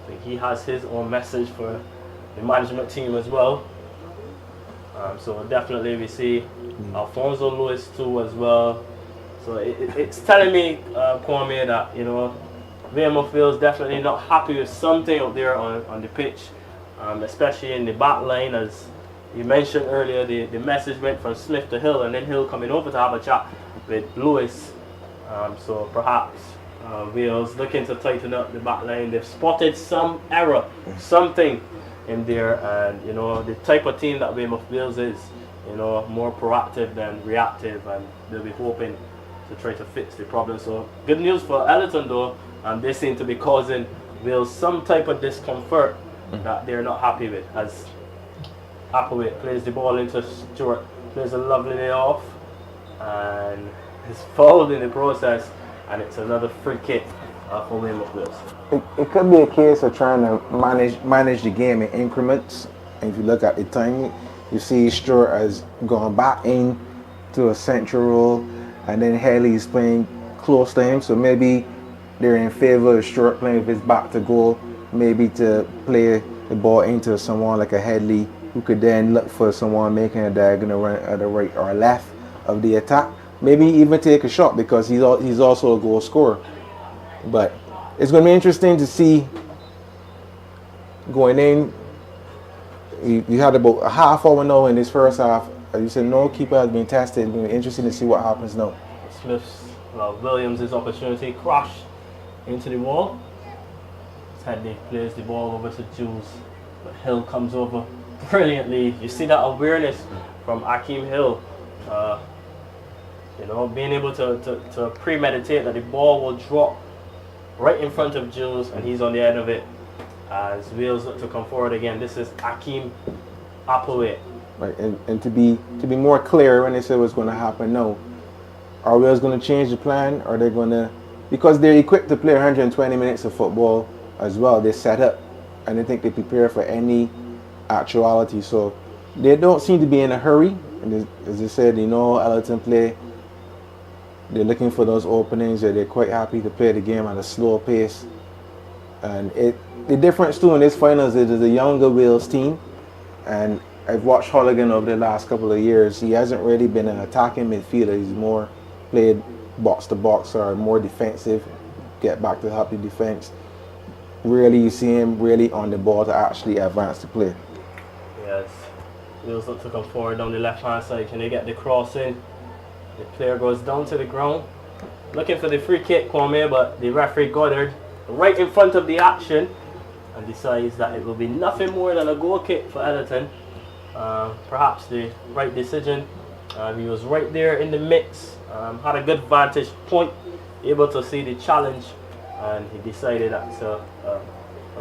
I think he has his own message for the management team as well. So definitely we see Alfonso Lewis too as well. So it's telling me, Kwame, that Weymouth feels definitely not happy with something out there on the pitch, especially in the back line. As you mentioned earlier, the message went from Smith to Hill, and then Hill coming over to have a chat with Lewis. So perhaps Wales looking to tighten up the back line. They've spotted some error, something in there, and the type of team that Weymouth Wales is, more proactive than reactive, and they'll be hoping to try to fix the problem. So good news for Ellerton though, and they seem to be causing Wales some type of discomfort that they're not happy with, as Applewhite plays the ball into Stewart, plays a lovely lay off, and is fouled in the process, and it's another free kick for Weymouth Wales. It could be a case of trying to manage the game in increments. And if you look at the time, you see Stewart has gone back in to a central role, and then Haley is playing close to him, so maybe they're in favor of Stewart playing with his back to goal, maybe to play the ball into someone like a Headley, who could then look for someone making a diagonal run at the right or left of the attack. Maybe even take a shot, because he's also a goal scorer. But it's going to be interesting to see going in. You had about a half hour now in this first half. As you said, no keeper has been tested. It's going to be interesting to see what happens now. Williams' opportunity crash into the wall. Headley plays the ball over to Jules, but Hill comes over brilliantly. You see that awareness from Akeem Hill. Being able to premeditate that the ball will drop right in front of Jules, and he's on the end of it. As Wales look to come forward again, this is Akeem Applewhite. Right, and to be more clear when they say what's going to happen now, are Wales going to change the plan? Or are they going to, because they're equipped to play 120 minutes of football as well, they're set up, and I think they prepare for any actuality. So they don't seem to be in a hurry. And as I said, Ellerton play. They're looking for those openings. They're quite happy to play the game at a slow pace. And the difference too in this finals is it's a younger Wales team. And I've watched Holligan over the last couple of years. He hasn't really been an attacking midfielder. He's more played box to box or more defensive, get back to help the defense. Really, you see him really on the ball to actually advance the play. Yes. Wales look to come forward down the left-hand side. Can they get the cross in? The player goes down to the ground. looking for the free kick, Kwame, but the referee Goddard right in front of the action and decides that it will be nothing more than a goal kick for Ellerton. Perhaps the right decision. He was right there in the mix, had a good vantage point, able to see the challenge, and he decided that's a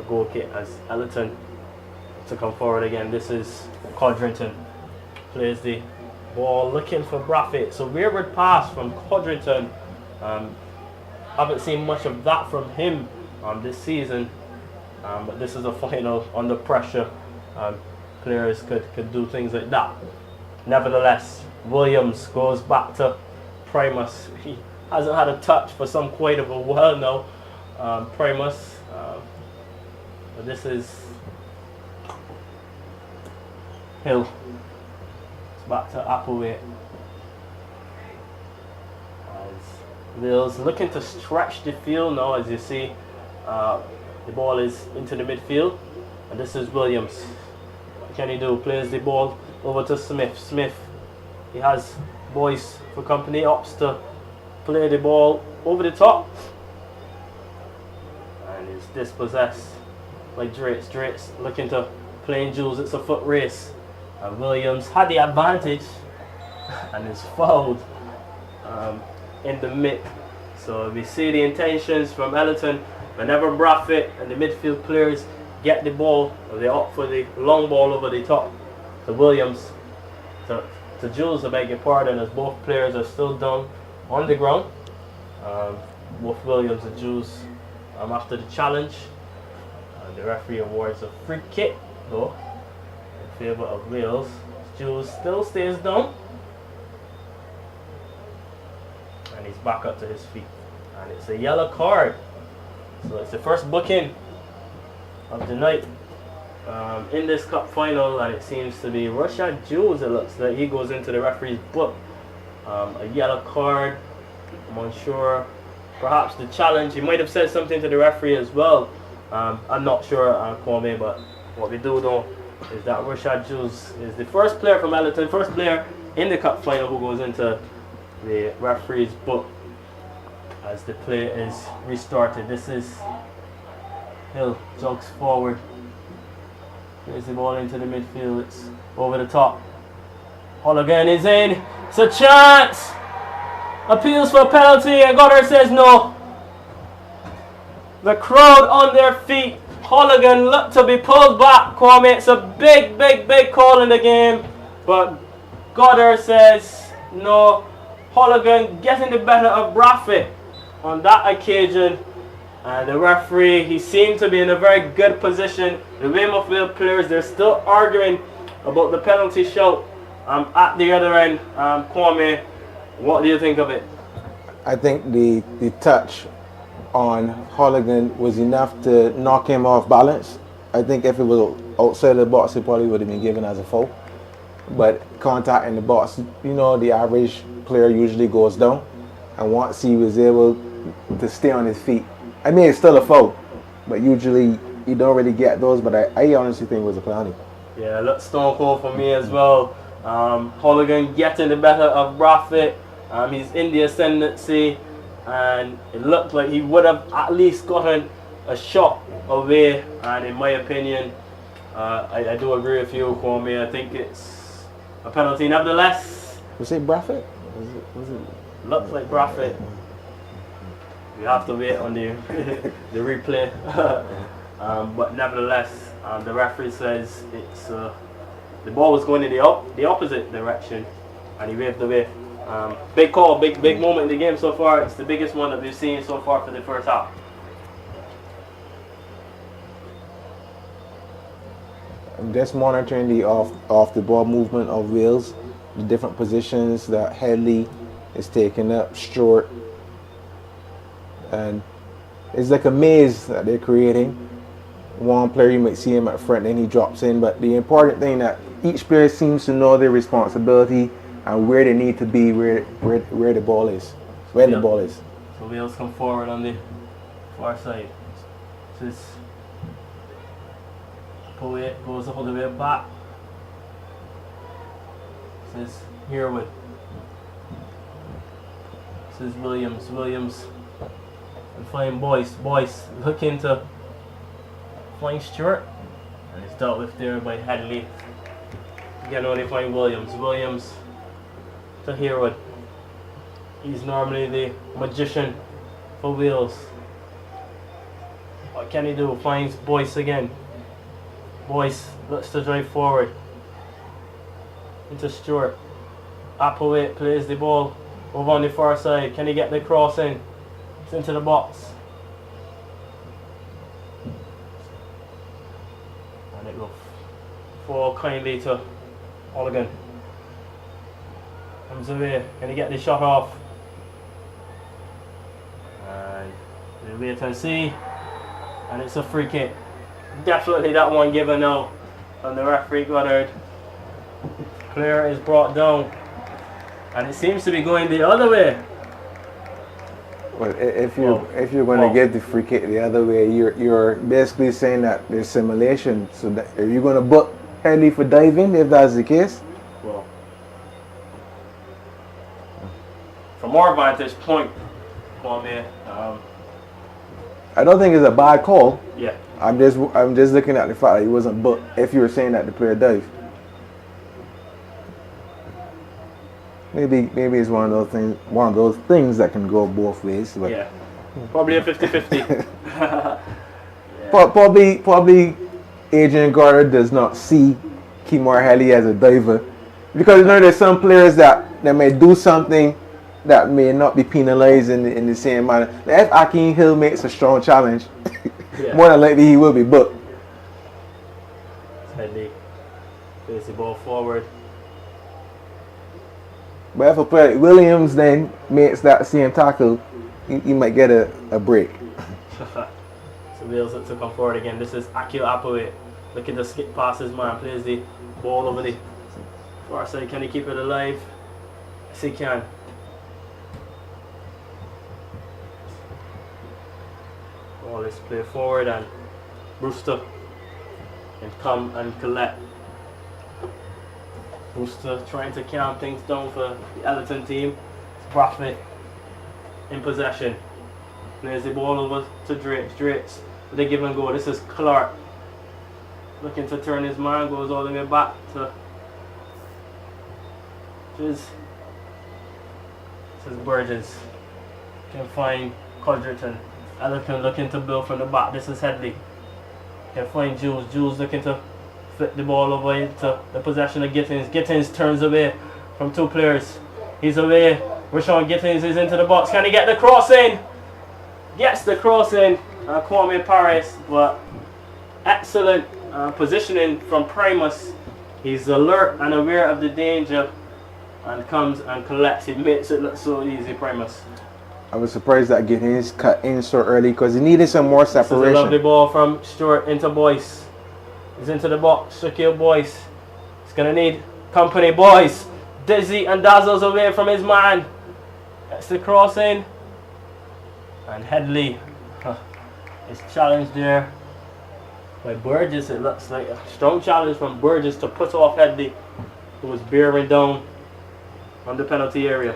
goal kick as Ellerton to come forward again. This is Codrington, plays the ball looking for Braffett. So rearward pass from Codrington. Haven't seen much of that from him this season, but this is a final under pressure. Players could do things like that. Nevertheless, Williams goes back to Primus. He hasn't had a touch for quite of a while now. Primus, but this is Hill. It's back to Applewhite. As Wills looking to stretch the field now, as you see, the ball is into the midfield, and this is Williams. What can he do? Plays the ball over to Smith. Smith, he has boys for company, opts to play the ball over the top, and is dispossessed by Drates. Drates looking to play in Jules. It's a foot race, and Williams had the advantage and is fouled in the mid. So we see the intentions from Ellerton. Whenever Braffett and the midfield players get the ball, they opt for the long ball over the top to Williams, to Jules, I beg your pardon, as both players are still down on the ground. Both Williams and Jules after the challenge. The referee awards a free kick though in favour of Wales. Jules still stays down, and he's back up to his feet, and it's a yellow card. So it's the first booking of the night in this cup final, and it seems to be Rashad Jules. It looks like he goes into the referee's book. A yellow card. I'm unsure. Perhaps the challenge. He might have said something to the referee as well. I'm not sure, Kwame, but what we do know is that Rashad Jules is the first player from Ellerton, first player in the cup final who goes into the referee's book as the play is restarted. This is Hill, jogs forward, plays the ball into the midfield. It's over the top. Holligan is in. It's a chance. Appeals for a penalty, and Goddard says no. The crowd on their feet. Holligan looked to be pulled back, Kwame. It's a big call in the game, but Goddard says no. Holligan getting the better of Braffett on that occasion, and the referee, he seemed to be in a very good position. The Weymouth players, they're still arguing about the penalty shout at the other end. Kwame, what do you think of it? I think the touch on Holligan was enough to knock him off balance. I think if it was outside the box, it probably would have been given as a foul. But contact in the box, you know, the average player usually goes down, and once he was able to stay on his feet, I mean, it's still a foul, but usually you don't really get those. But I honestly think it was a penalty. Yeah, looks stone cold for me as well. Holligan getting the better of Braffett. He's in the ascendancy, and it looked like he would have at least gotten a shot away. And in my opinion, I do agree with you, Kwame. I think it's a penalty. Nevertheless, was it Braffett? Was it? Looks like Braffett. We have to wait on the the replay. But nevertheless, the referee says it's the ball was going in the opposite direction, and he waved away. Big call, big moment in the game so far. It's the biggest one that we've seen so far for the first half. I'm just monitoring the off the ball movement of Wales, the different positions that Headley is taking up, Stewart, and it's like a maze that they're creating. One player, you might see him at front, then he drops in, but the important thing that each player seems to know their responsibility and where they need to be, where the ball is, where the ball is. So Wales come forward on the far side. This Poet goes all the way back. This is Herwood. This is Williams. Williams and find Boyce. Boyce looking to find Stewart. And it's dealt with there by Hadley. Again, only find Williams. Williams to Herwood. He's normally the magician for Wales. What can he do? Finds Boyce again. Boyce looks to drive forward. Into Stewart. Applewhite plays the ball over on the far side. Can he get the cross in? It's into the box. And it will fall kindly to Olligan. Comes away. Can he get the shot off? And we'll wait and see. And it's a free kick. Definitely that one given now. And the referee Goddard. Player is brought down. And it seems to be going the other way. Well, if you're going to get the free kick the other way, you're basically saying that there's simulation. So that are you going to book Headley for diving if that's the case? Well, from our vantage point, I don't think it's a bad call. Yeah. I'm just looking at the fact that he wasn't booked. If you were saying that the player dived. Maybe it's one of those things that can go both ways. But yeah, probably a 50-50. Yeah. Probably Adrian Goddard does not see Kimar Headley as a diver, because there's some players that may do something that may not be penalized in the same manner. If Akeem Hill makes a strong challenge, yeah, more than likely he will be booked. Headley plays the ball forward. But if a player like Williams then makes that same tackle, he might get a break. So Wales to come forward again. This is Akil Applewhite looking to skip past his man. Plays the ball over the far side. Can he keep it alive? Yes, he can. Ball is played forward and Brewster can come and collect. Brewster trying to calm things down for the Ellerton team. Prophet in possession. Plays the ball over to Drakes. Drakes with a give and go. This is Clark. Looking to turn his man. Goes all the way back to this is Burgess. Can find Codgerton. Ellerton looking to build from the back. This is Headley. Can find Jules. Jules looking to flip the ball over into the possession of Gittins. Gittins turns away from two players. He's away. Rashawn Gittins is into the box. Can he get the cross in? Gets the cross in. Kwame Paris, but excellent positioning from Primus. He's alert and aware of the danger and comes and collects. It makes it look so easy, Primus. I was surprised that Gittins cut in so early because he needed some more separation. This is a lovely ball from Stewart into Boyce. He's into the box. Shaquille Boyce. He's going to need company. Boyce. Dizzy and dazzles away from his man. Gets the cross in. And Headley is challenged there by Burgess. It looks like a strong challenge from Burgess to put off Headley, who was bearing down on the penalty area.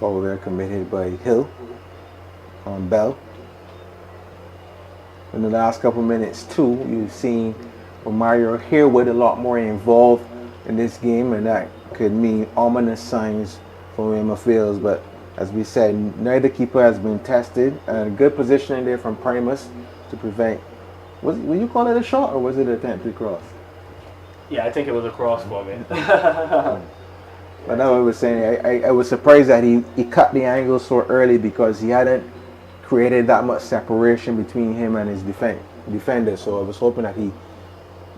Foul there committed by Hill on Bell. In the last couple minutes too, you've seen Mario Herwood a lot more involved in this game, and that could mean ominous signs for Weymouth Wales. But as we said, neither keeper has been tested, and good positioning there from Primus to prevent. Will you call it a shot or was it an attempted cross? Yeah, I think it was a cross for me. But now I was saying, I was surprised that he cut the angle so early because he hadn't created that much separation between him and his defender. So I was hoping that he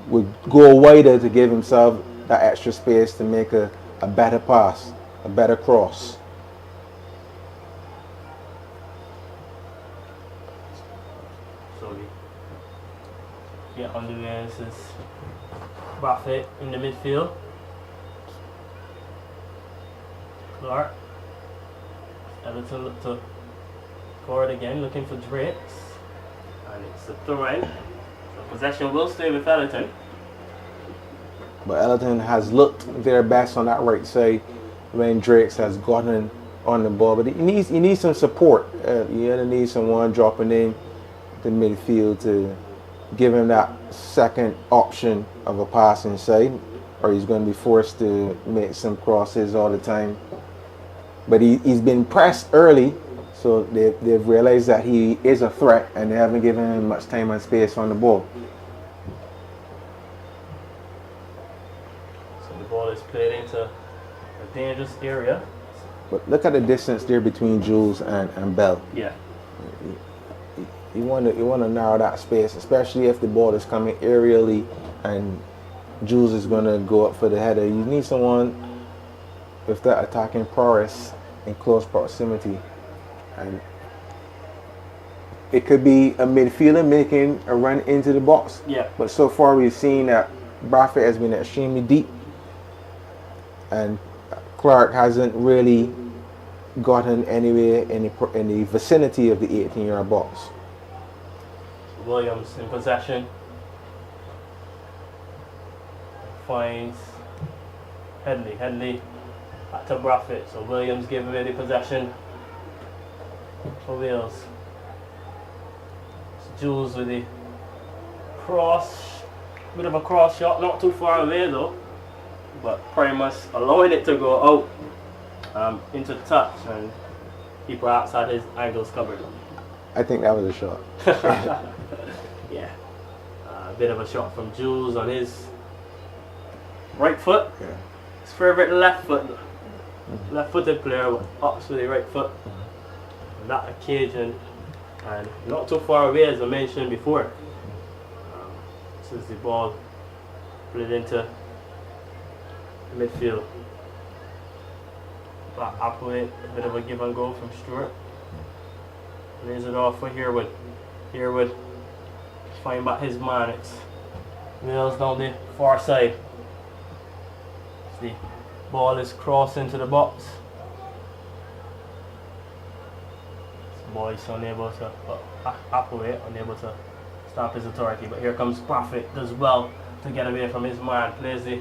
would go wider to give himself that extra space to make a better pass, a better cross. So we get on the way. This is Buffett in the midfield. Clark. Ellerton look to forward again, looking for Drakes. And it's a throw-in. So possession will stay with Ellerton. But Ellerton has looked their best on that right side when Drakes has gotten on the ball, but he needs some support. He gonna need someone dropping in the midfield to give him that second option of a pass inside, or he's going to be forced to make some crosses all the time. But he's been pressed early, so they've realized that he is a threat, and they haven't given him much time and space on the ball. So the ball is played into a dangerous area. But look at the distance there between Jules and Bell. Yeah. You want to narrow that space, especially if the ball is coming aerially and Jules is going to go up for the header. You need someone with that attacking prowess in close proximity. And it could be a midfielder making a run into the box. Yeah. But so far we've seen that Bradford has been extremely deep, and Clark hasn't really gotten anywhere in the vicinity of the 18-yard box. Williams in possession. Finds Headley. Headley back to Bradford. So Williams giving away the possession for Wales. It's Jules with the cross. Bit of a cross shot, not too far away though. But Primus allowing it to go out into touch, and he perhaps had his angles covered. I think that was a shot. Yeah. A bit of a shot from Jules on his right foot. Yeah. His favorite left foot. Left-footed player ups with the right foot. On that occasion, and not too far away as I mentioned before. This is the ball played into midfield. Back up with a bit of a give and go from Stewart. Lays it off for Herwood. Herwood find back his man. It's Wales down the far side. The ball is crossed into the box. Boyce unable to operate, unable to stop his authority. But here comes Prophet, does well to get away from his man. Plays the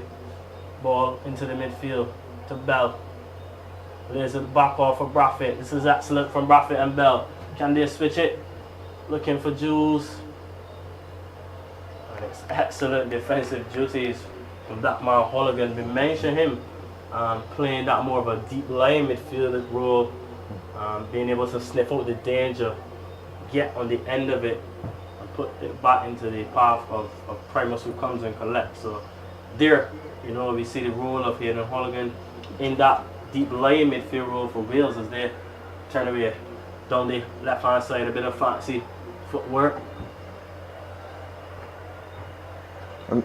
ball into the midfield to Bell. Plays it back off for Bradford. This is excellent from Bradford and Bell. Can they switch it? Looking for Jules. And it's excellent defensive duties from that man Holligan. We mentioned him playing that more of a deep line midfield role, being able to sniff out the danger, get on the end of it, and put it back into the path of Primus, who comes and collects. So there, we see the role of Hayden Holligan in that deep line midfield role for Wales as they turn away down the left hand side. A bit of fancy footwork.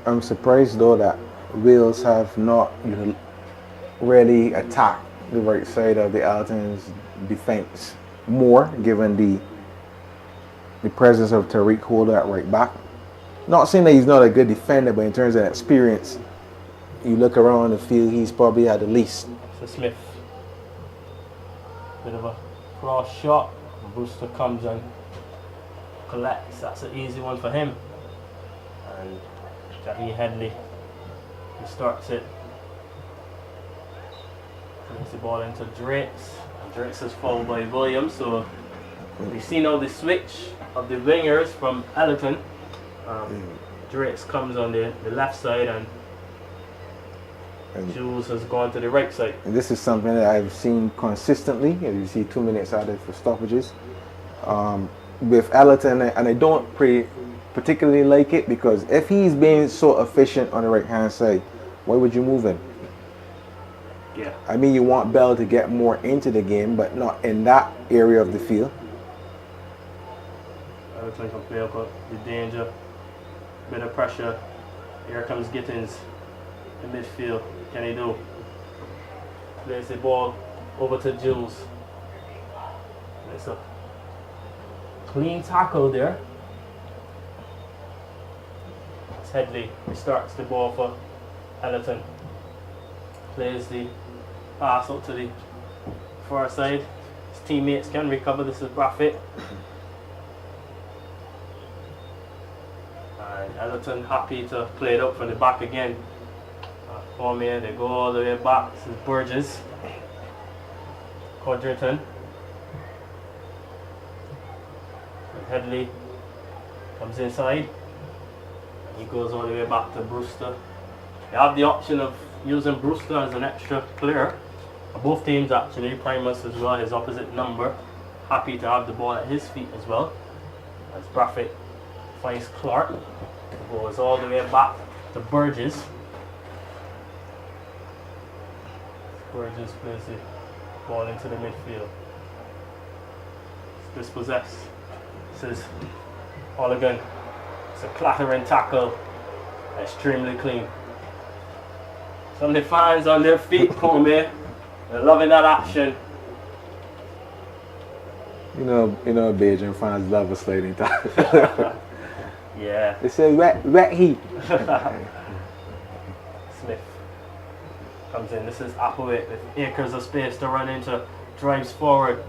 I'm surprised though that Wales have not really attacked the right side of the Ellerton's defense more, given the presence of Tariq Holder at right back. Not saying that he's not a good defender, but in terms of experience, you look around the field, he's probably had the least. So Smith, bit of a cross shot. Brewster comes and collects. That's an easy one for him. And Jackie Headley, he starts it. Brings the ball into Drakes. And Drakes is fouled by Williams. So we see now the switch of the wingers from Ellerton. Drakes comes on the left side, and Jules has gone to the right side. And this is something that I've seen consistently. As you see, 2 minutes added for stoppages. With Ellerton, and I don't particularly like it, because if he's being so efficient on the right-hand side, why would you move him? Yeah. I mean, you want Bell to get more into the game, but not in that area of the field. Ellerton can play up the danger. Bit of pressure. Here comes Gittins in midfield. Can he do? Plays the ball over to Jules. It's a clean tackle there. It's Headley. He starts the ball for Ellerton. Plays the pass out to the far side. His teammates can recover. This is Bradford. And Ellerton happy to play it up from the back again. They go all the way back. This is Burgess. Codrington. And Headley comes inside. He goes all the way back to Brewster. They have the option of using Brewster as an extra player. Both teams actually, Primus as well, his opposite number, happy to have the ball at his feet as well. As Braffett finds Clark, goes all the way back to Burgess. Burgess plays the ball into the midfield. It's dispossessed. This is Holligan. It's a clattering tackle, extremely clean. Some of the fans on their feet, Cormier. They're loving that action. You know, Beijing fans love a sliding tackle. Yeah. They say wet heat. Smith comes in. This is Applewhite with acres of space to run into. Drives forward.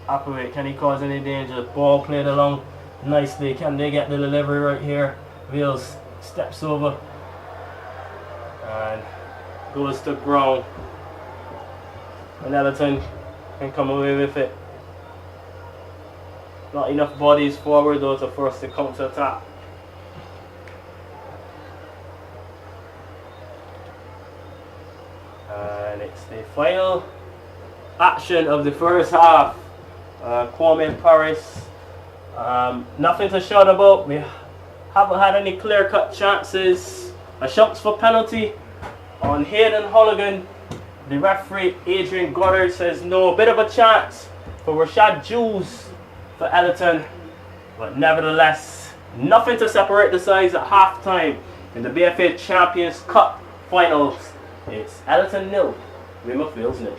Applewhite, can he cause any danger? Ball played along nicely. Can they get the delivery right here? Wheels steps over and goes to ground. And Ellerton can come away with it. Not enough bodies forward though to force the counter attack. And it's the final action of the first half. Kwame Paris. Nothing to shout about. We haven't had any clear-cut chances. A shots for penalty on Hayden Holligan. The referee, Adrian Goddard, says no. A bit of a chance for Rashad Jules for Ellerton. But nevertheless, nothing to separate the sides at halftime in the BFA Champions Cup finals. It's Ellerton 0, Weymouth 0.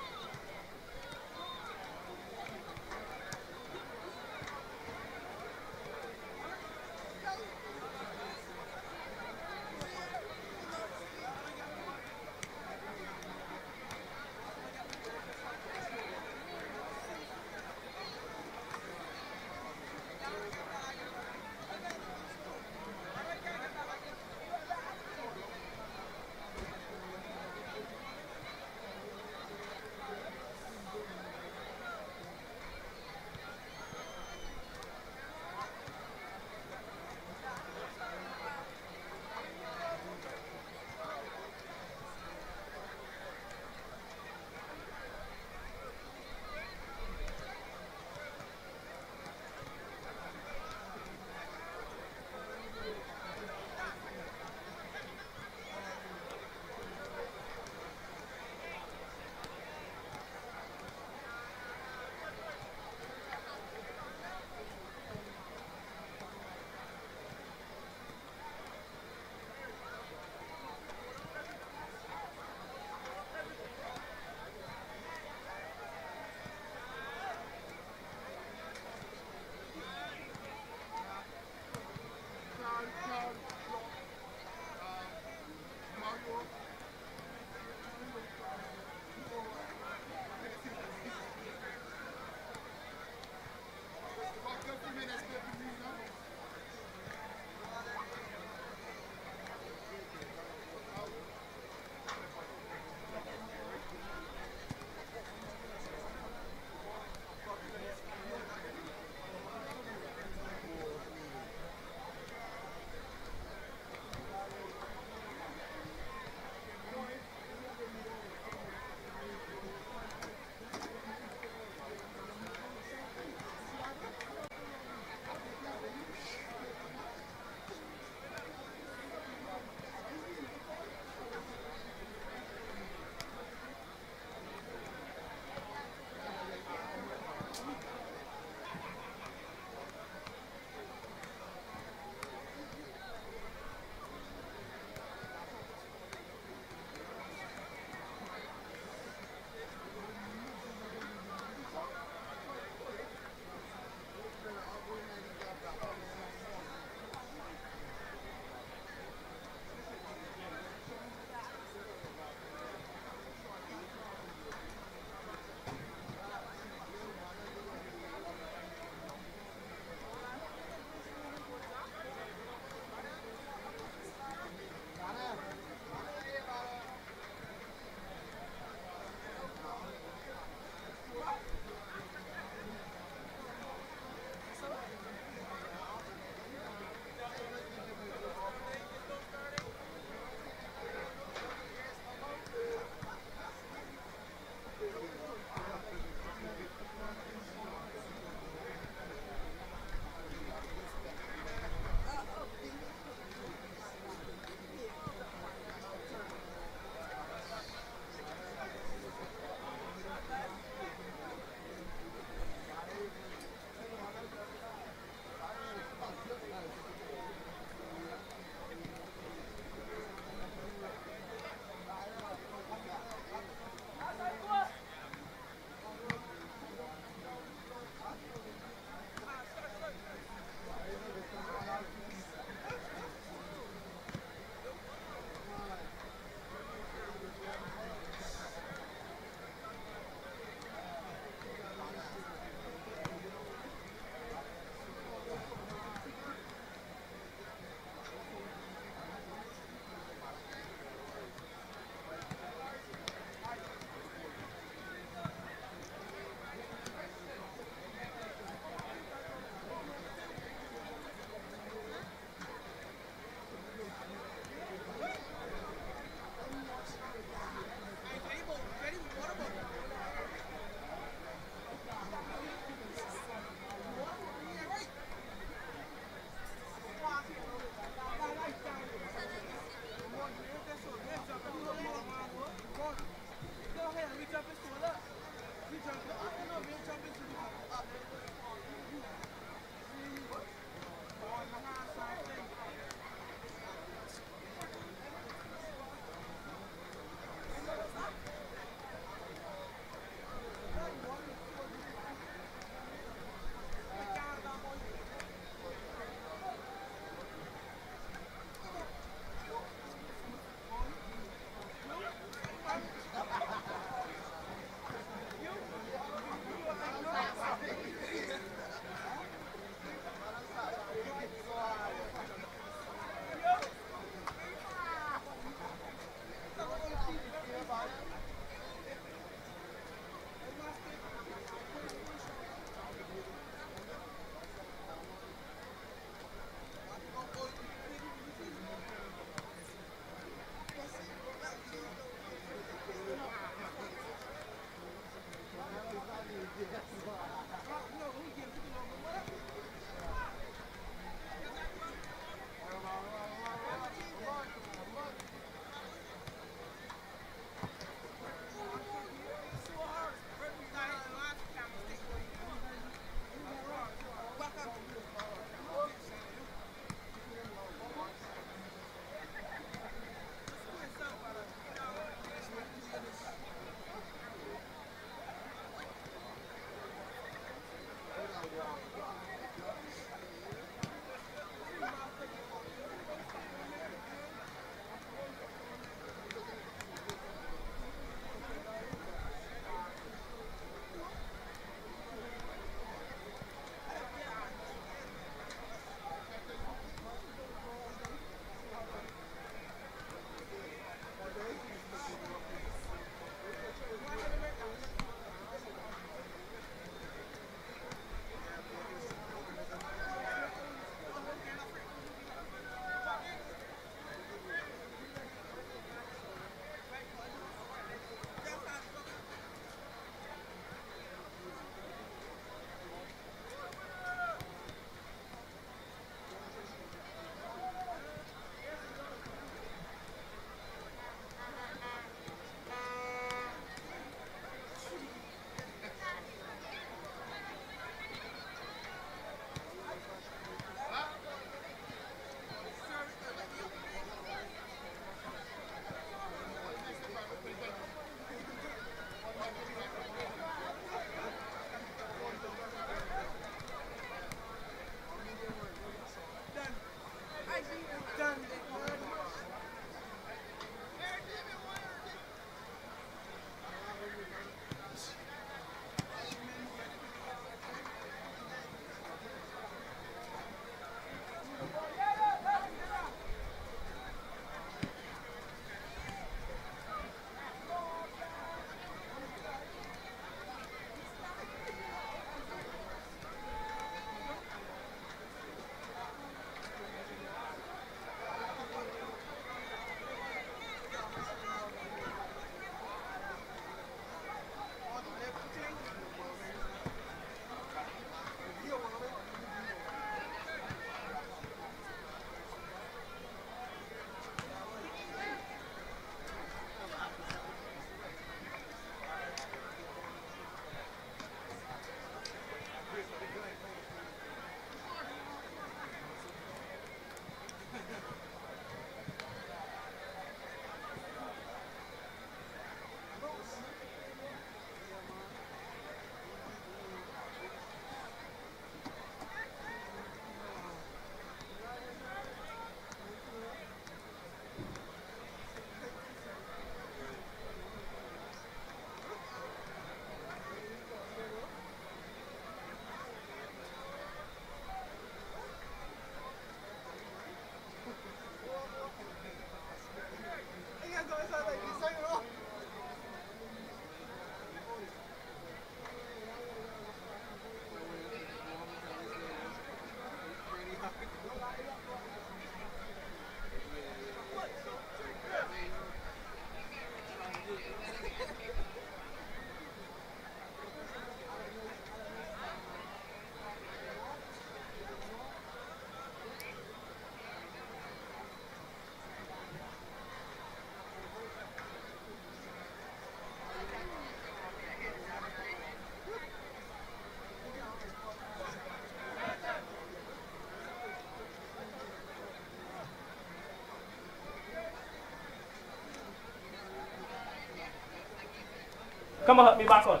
Come on, help me back on.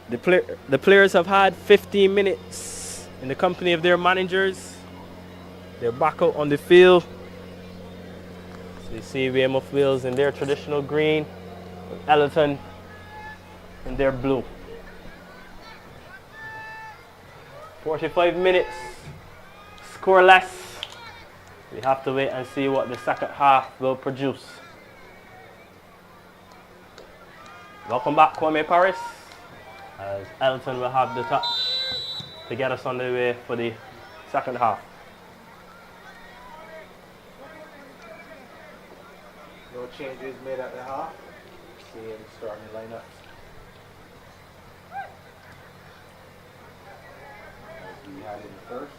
The players have had 15 minutes in the company of their managers. They're back out on the field. So you see Weymouth Wheels in their traditional green, Ellerton in their blue. 45 minutes, scoreless. We have to wait and see what the second half will produce. Welcome back, Kwame Paris, as Ellerton will have the touch to get us on the way for the second half. No changes made at the half. Same starting lineups. As we had in the first.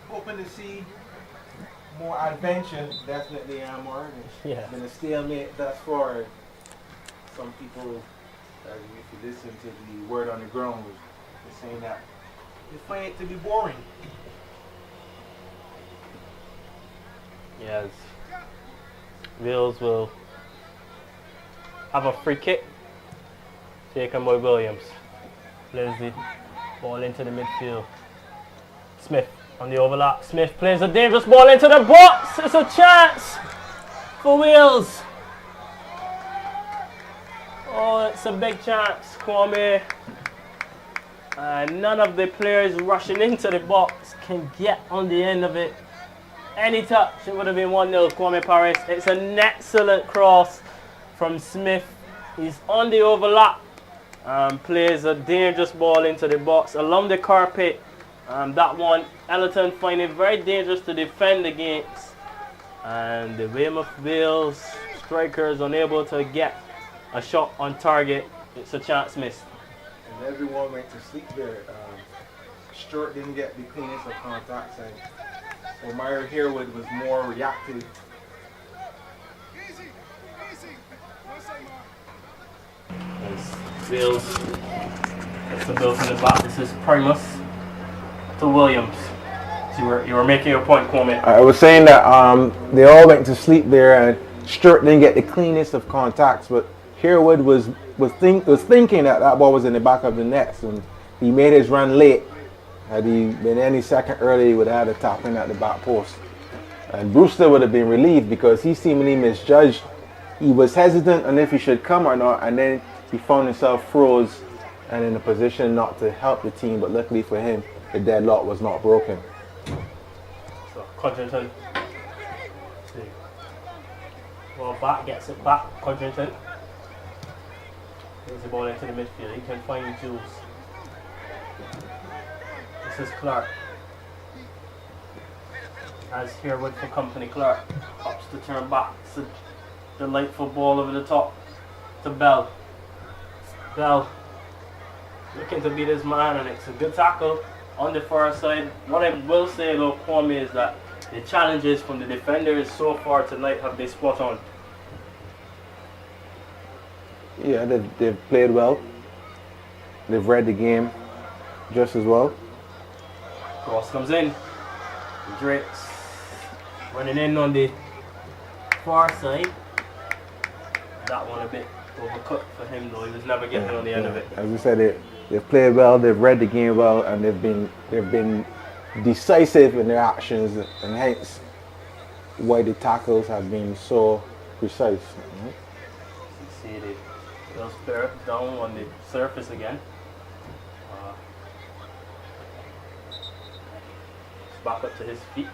Hoping to see more adventure, definitely more. Yeah. Been a stalemate thus far. Some people, if you listen to the word on the ground, they're saying that they find it to be boring. Yes. Wheels will have a free kick taken by Williams. Plays the ball into the midfield. Smith on the overlap. Smith plays a dangerous ball into the box. It's a chance for Wheels. Oh, it's a big chance, Kwame. And none of the players rushing into the box can get on the end of it. Any touch, it would have been 1-0, Kwame Paris. It's an excellent cross from Smith. He's on the overlap. Plays a dangerous ball into the box along the carpet. That one, Ellerton find it very dangerous to defend against. And the Weymouth Wales strikers unable to get a shot on target. It's a chance missed. And everyone went to sleep there. Stewart didn't get the cleanest of contacts, and O'Meara Harewood was more reactive. As Wales gets the ball from the back. This is Primus to Williams. So you were making your point, Kwame. I was saying that they all went to sleep there, and Stewart didn't get the cleanest of contacts, but Harewood was thinking that that ball was in the back of the net, and he made his run late. Had he been any second early, he would have had a tap in at the back post. And Brewster would have been relieved because he seemingly misjudged. He was hesitant on if he should come or not, and then he found himself froze and in a position not to help the team, but luckily for him, the deadlock was not broken. So Codrington. Well, back gets it back. Codrington. Brings the ball into the midfield. He can find Jules. This is Clark. As Harewood for company. Clark ups to turn back. It's a delightful ball over the top to Bell. Bell looking to beat his man, and it's a good tackle on the far side. What I will say about Kwame is that the challenges from the defenders so far tonight have been spot on. Yeah, they've played well. They've read the game just as well. Cross comes in. Drake's running in on the far side. That one a bit overcut for him though. He was never getting on the end of it. As we said, they've played well. They've read the game well, and they've been decisive in their actions, and hence why the tackles have been so precise. You see those players down on the surface again. Back up to his feet.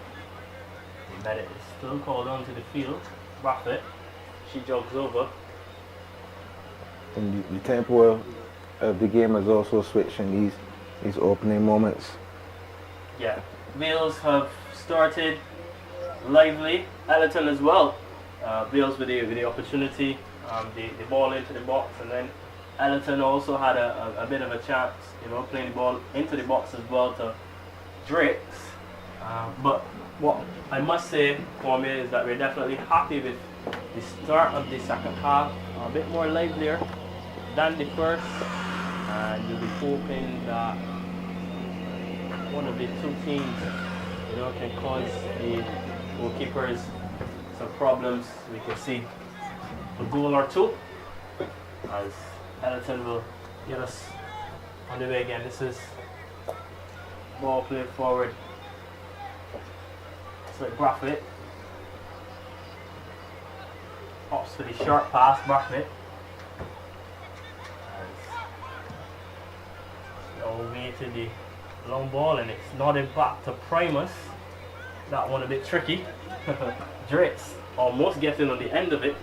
Medic is still called onto the field. Raffet. She jogs over. And the tempo of the game has also switched in these opening moments. Yeah. Wales have started lively. Ellerton as well. Wales with the opportunity. The ball into the box, and then Ellerton also had a bit of a chance, playing the ball into the box as well to Drakes. But what I must say, Kwame, is that we're definitely happy with the start of the second half. A bit more livelier than the first, and you'll be hoping that one of the two teams, can cause the goalkeepers some problems. We can see a goal or two, as Ellerton will get us on the way again. This is ball played forward. It's like Brathwaite. Ops for the short pass, Brathwaite. All the way to the long ball, and it's nodded back to Primus. That one a bit tricky. Drake's almost getting on the end of it,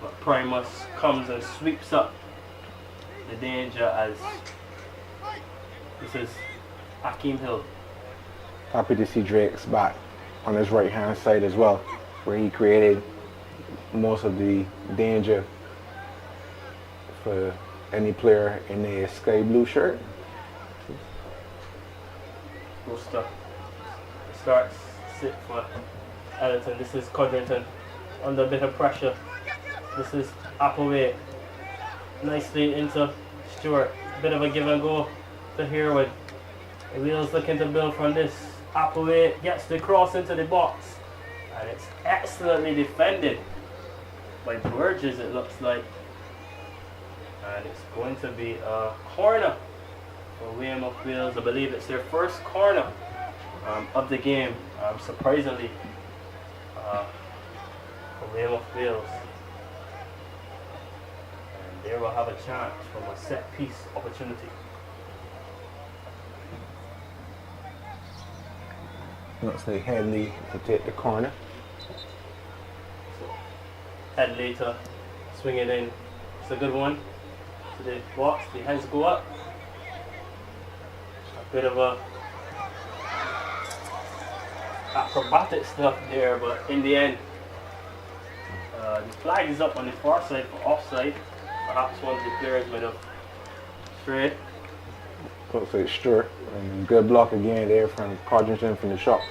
but Primus comes and sweeps up the danger as this is Akeem Hill. Happy to see Drake's back on his right hand side as well, where he created most of the danger for any player in a sky blue shirt. Rooster starts sit for Ellerton. This is Codrington under a bit of pressure. This is Appleway nicely into Stewart. Bit of a give and go to Herwood. The Wheels looking to build from this. Appleway gets the cross into the box, and it's excellently defended by Burgess, it looks like. And it's going to be a corner for Weymouth Wheels. I believe it's their first corner of the game, surprisingly, for Weymouth Wheels. And they will have a chance from a set piece opportunity. Looks like Headley to take the corner. So, Headley to swing it in. It's a good one. To the box, the hands go up. A bit of a acrobatic stuff there, but in the end, the flag is up on the far side for offside. Perhaps one of the players might have strayed. Looks like Stewart. And good block again there from Codrington from the shot.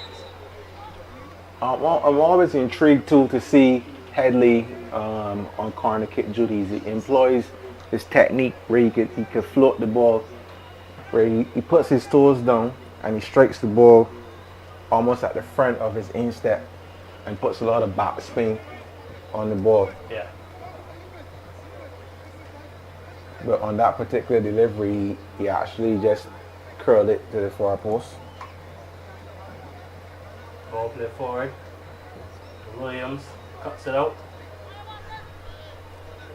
I'm always intrigued too to see Headley on corner kick duties. He employs his technique where he could float the ball, where he puts his toes down and he strikes the ball almost at the front of his instep and puts a lot of back spin on the ball. Yeah. But on that particular delivery, he actually just curled it to the far post. Ball play forward. Williams cuts it out.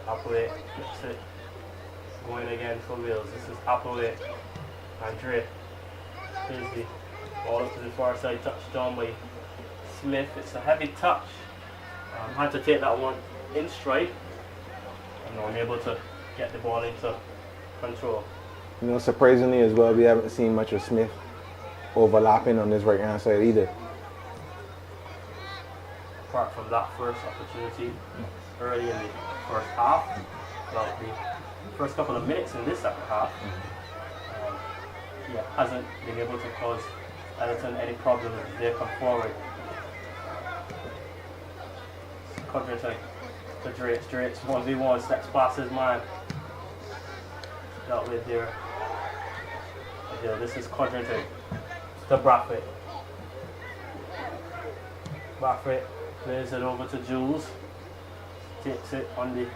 Appleway flips it. Going again for Wheels. This is Appleway. Andre. Here's the ball up to the far side, touched on by Smith. It's a heavy touch. Had to take that one in stride. And unable to get the ball into control. You know, surprisingly as well, we haven't seen much of Smith overlapping on this right hand side either. Apart from that first opportunity early in the first half, well, the first couple of minutes in this second half, hasn't been able to cause Ellerton any problems as they come forward. Codrington to Drake's 1v1, steps past his man. Dealt with there. This is Codrington to Brathwaite. Brathwaite plays it over to Jules. Takes it on the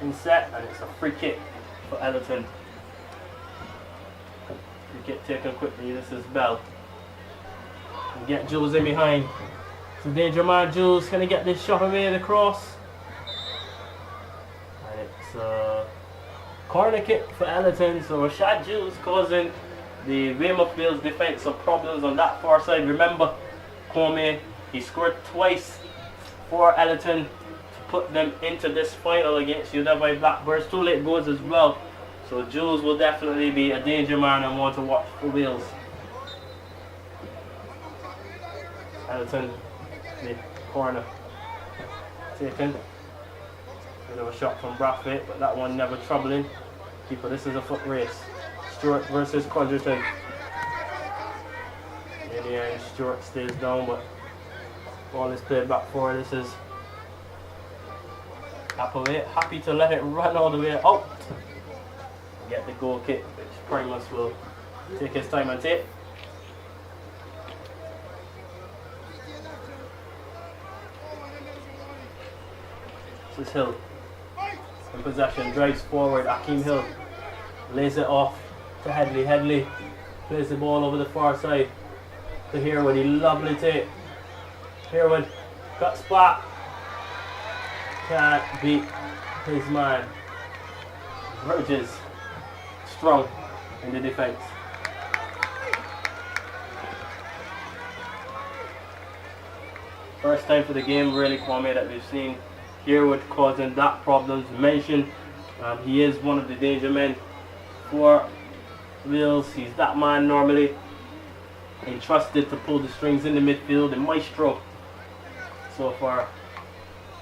inset, and it's a free kick for Ellerton. Free kick taken quickly. This is Bell. Get Jules in behind. It's a danger man. Jules gonna get this shot away the cross. And it's a corner kick for Ellerton. So Rashad Jules causing the Weymouth Wheels defense some problems on that far side. Remember, Comey, he scored twice for Ellerton to put them into this final against UW Blackbirds. 2 late goals as well. So Jules will definitely be a danger man and one to watch for Wheels. Ellerton, the corner taken. Bit of a shot from Brathwaite, but that one never troubling. Keeper, this is a foot race. Stewart versus Codrington. In the end, Stewart stays down, but ball is played back forward. This is Appleway, happy to let it run all the way out. Get the goal kick, which Primus will take his time and take. This is Hill. In possession, drives forward. Akeem Hill lays it off to Headley. Headley plays the ball over the far side to Herwood. He lovely take. Herwood cuts back. Can't beat his man. Burgess strong in the defense. First time for the game, really, Kwame, that we've seen Herwood causing that problems. Mentioned, he is one of the danger men for Wales. He's that man normally entrusted to pull the strings in the midfield. The maestro so far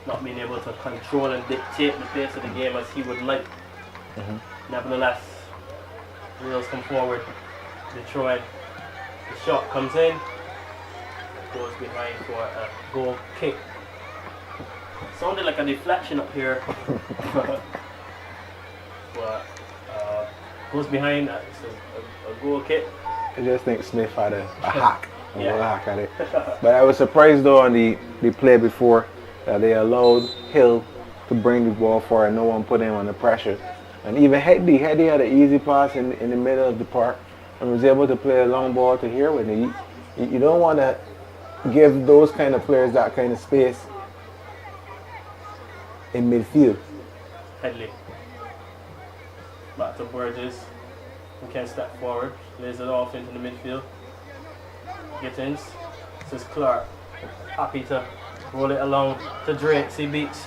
not being able to control and dictate the pace of the game as he would like. Nevertheless, Wales come forward. The throw in. The shot comes in. Goes behind for a goal kick. Sounded like a deflection up here. But goes behind. It's a goal kick. I just think Smith had a hack. A hack at it. But I was surprised though on the play before that they allowed Hill to bring the ball forward and no one put him under pressure. And even Headley had an easy pass in the middle of the park and was able to play a long ball to Herwood. You don't want to give those kind of players that kind of space in midfield. Headley. Back to Burgess. He can step forward. Lays it off into the midfield. Gittins. This is Clark. Happy to roll it along to Drakes. He beats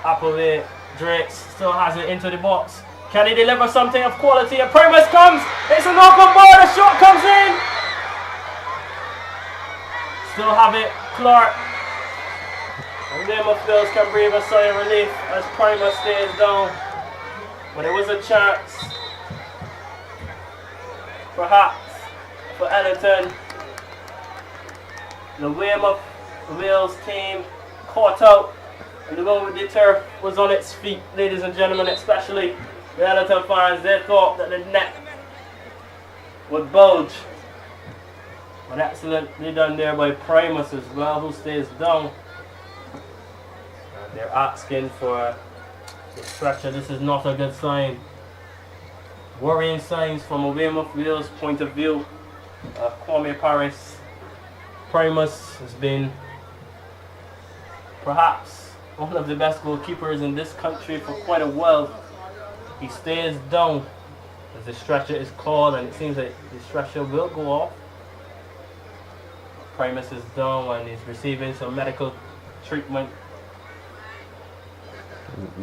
Appleway. Drakes still has it into the box. Can he deliver something of quality? A Primus comes. It's an open ball. The shot comes in. Still have it. Clark. And Weymouth Bills can breathe a sigh of relief as Primus stays down. But it was a chance, perhaps, for Ellerton. The Weymouth Wales team caught out, and the moment the turf was on its feet, ladies and gentlemen, especially the Ellerton fans, they thought that the net would bulge. But excellently done there by Primus as well, who stays down. And they're asking for the stretcher. This is not a good sign. Worrying signs from a Weymouth Wales point of view. Kwame Paris. Primus has been perhaps one of the best goalkeepers in this country for quite a while. He stays down as the stretcher is called, and it seems that the stretcher will go off. Primus is down and he's receiving some medical treatment.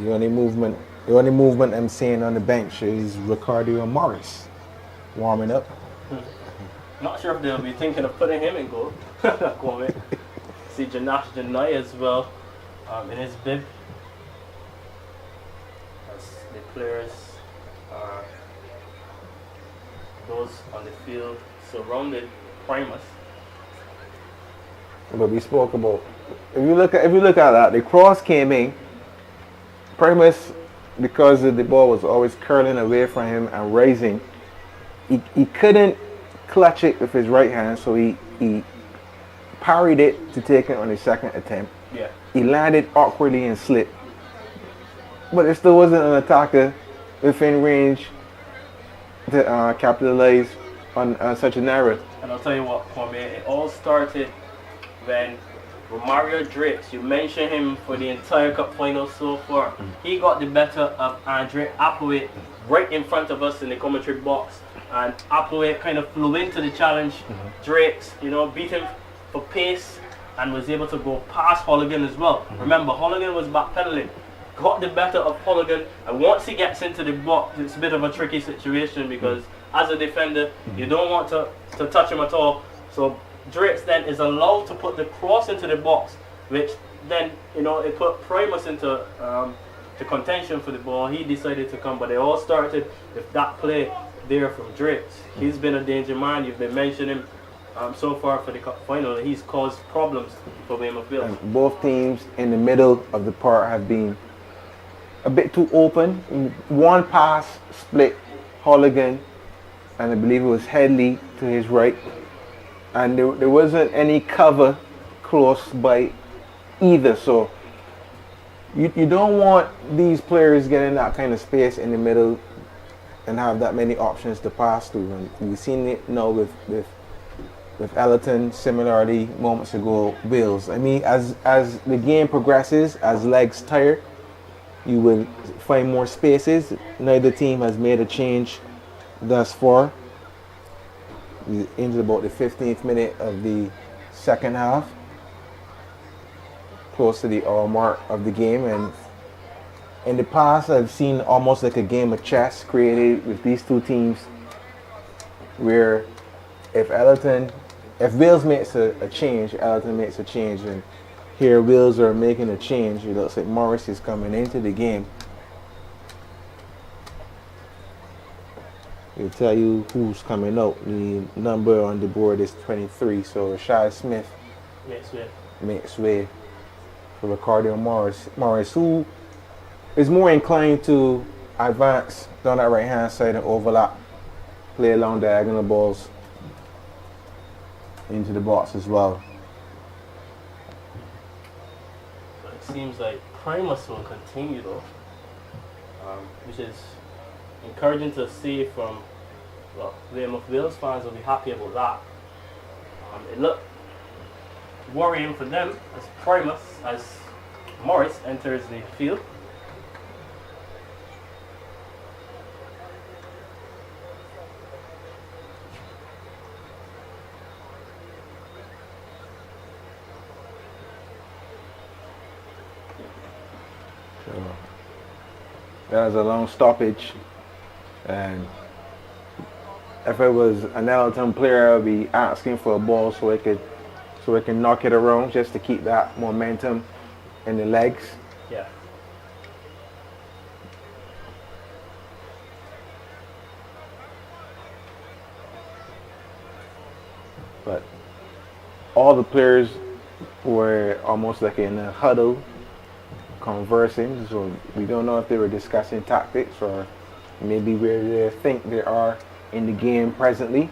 The only movement I'm seeing on the bench is Ricardo Morris warming up. Not sure if they'll be thinking of putting him in goal. See Janash Janai as well in his bib. As the players are those on the field surrounded Primus. But we spoke about, if you look at that, the cross came in. Primus, because the ball was always curling away from him and rising, he couldn't clutch it with his right hand, so he parried it to take it on his second attempt. Yeah. He landed awkwardly and slipped. But it still wasn't an attacker within range to capitalize on such an error. And I'll tell you what, Kwame, it all started when Mario Drakes, you mentioned him for the entire cup final so far. He got the better of Andre Appleway right in front of us in the commentary box. And Appleway kind of flew into the challenge. Drakes, beat him for pace and was able to go past Holligan as well. Remember, Holligan was backpedaling. Got the better of Holligan, and once he gets into the box, it's a bit of a tricky situation because as a defender, you don't want to touch him at all. So Drakes then is allowed to put the cross into the box, which then, it put Primus into the contention for the ball. He decided to come, but they all started with that play there from Drakes. He's been a danger man. You've been mentioning him so far for the cup final. He's caused problems for Weymouth Wales. Both teams in the middle of the park have been a bit too open. One pass split Holligan, and I believe it was Headley to his right. And there wasn't any cover close by either. So you don't want these players getting that kind of space in the middle and have that many options to pass to. And we've seen it now with Ellerton, similarly moments ago, Wales. I mean, as the game progresses, as legs tire, you will find more spaces. Neither team has made a change thus far. We're into about the 15th minute of the second half, close to the hour mark of the game. And in the past, I've seen almost like a game of chess created with these two teams, where if Wales makes a change, Ellerton makes a change, and here Wales are making a change. It looks like Morris is coming into the game. We'll tell you who's coming out. The number on the board is 23, so Rashad Smith makes way for Ricardo Morris, who is more inclined to advance down that right-hand side and overlap, play along diagonal balls into the box as well. It seems like Primus will continue though, which is encouraging to see from, well, Weymouth Wales fans will be happy about that. It looked worrying for them as Morris enters the field. That was a long stoppage, and if it was an Ellerton player, I'd be asking for a ball so it can knock it around just to keep that momentum in the legs. Yeah. But all the players were almost like in a huddle, conversing, so we don't know if they were discussing tactics or maybe where they think they are in the game presently.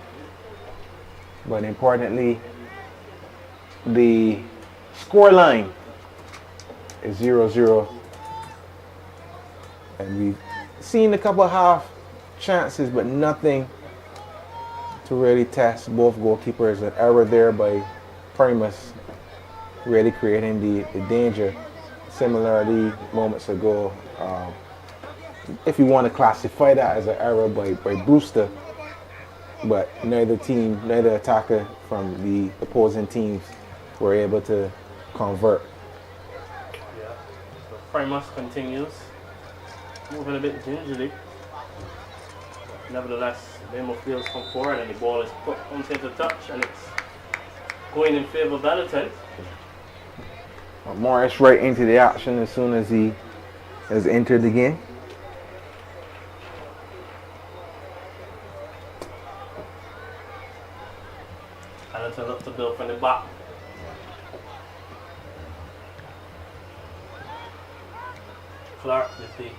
But importantly, the score line is 0-0, and we've seen a couple of half chances, but nothing to really test both goalkeepers. An error there by Primus, really creating the danger. Similarly, moments ago, if you want to classify that as an error by Brewster, but neither attacker from the opposing teams were able to convert. Yeah. So Primus continues, moving a bit gingerly. Nevertheless, Weymouth Wales come forward and the ball is put onto the touch, and it's going in favour of Ellerton. Morris right into the action as soon as he has entered the game. Ellerton look to build from the back. Clark with the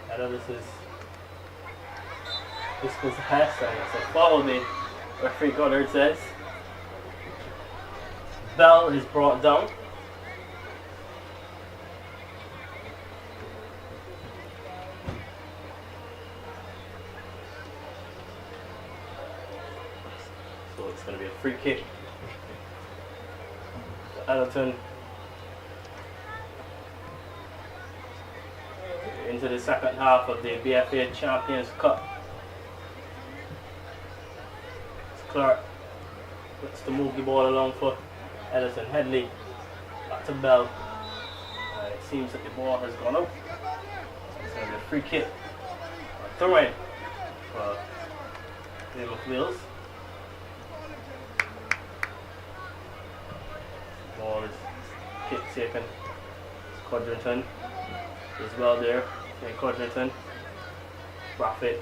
header. This was Hess, and it's a foul made. Referee Goddard says. Bell is brought down. So it's going to be a free kick. Ellerton into the second half of the BFA Champions Cup. Clark looks to move the ball along for Ellerton. Headley back to Bell. It seems that the ball has gone out. It's going to be a free kick. Throw in for Weymouth Wales. Ball is kick taken. Codrington is well there. Codrington. Raffit.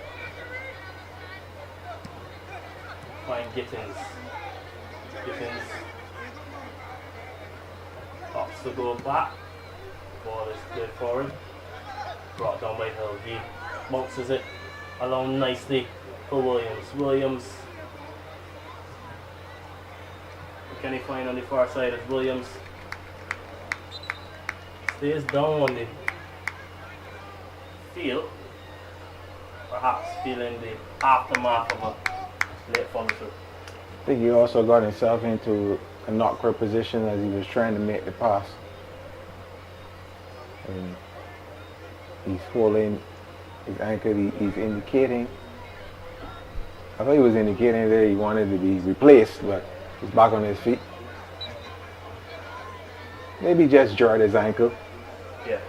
Find Gittins. Opts to go back. Ball is cleared forward. Brought down by Hill. He bounces it along nicely for Williams. Williams. What can he find on the far side of Williams? stays down on the field, perhaps feeling the aftermath of a late follow through. I think he also got himself into an awkward position as he was trying to make the pass. And he's holding his ankle, he's indicating. I thought he was indicating that he wanted to be replaced, but he's back on his feet. Maybe just jarred his ankle. Yeah.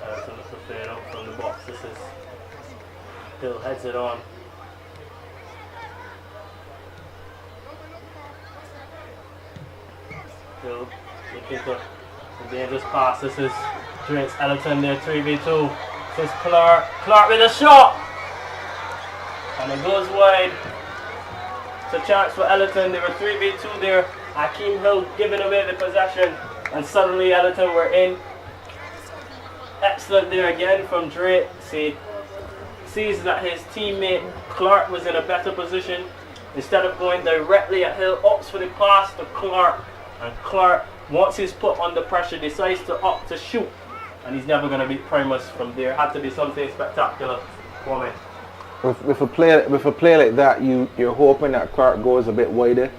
So let's look it up from the box. This is Hill heads it on. Hill looking for the dangerous pass. This is Drake's Ellerton there, 3v2. This is Clark. Clark with a shot! And it goes wide. It's a chance for Ellerton. They were 3v2 there. Hakeem Hill giving away the possession. And suddenly Ellerton were in. Excellent there again from Drake. Sees that his teammate Clark was in a better position. Instead of going directly at Hill, opts for the pass to Clark. And Clark, once he's put under pressure, decides to opt to shoot. And he's never going to beat Primus from there. Had to be something spectacular for me. With a player like that, you're hoping that Clark goes a bit wider,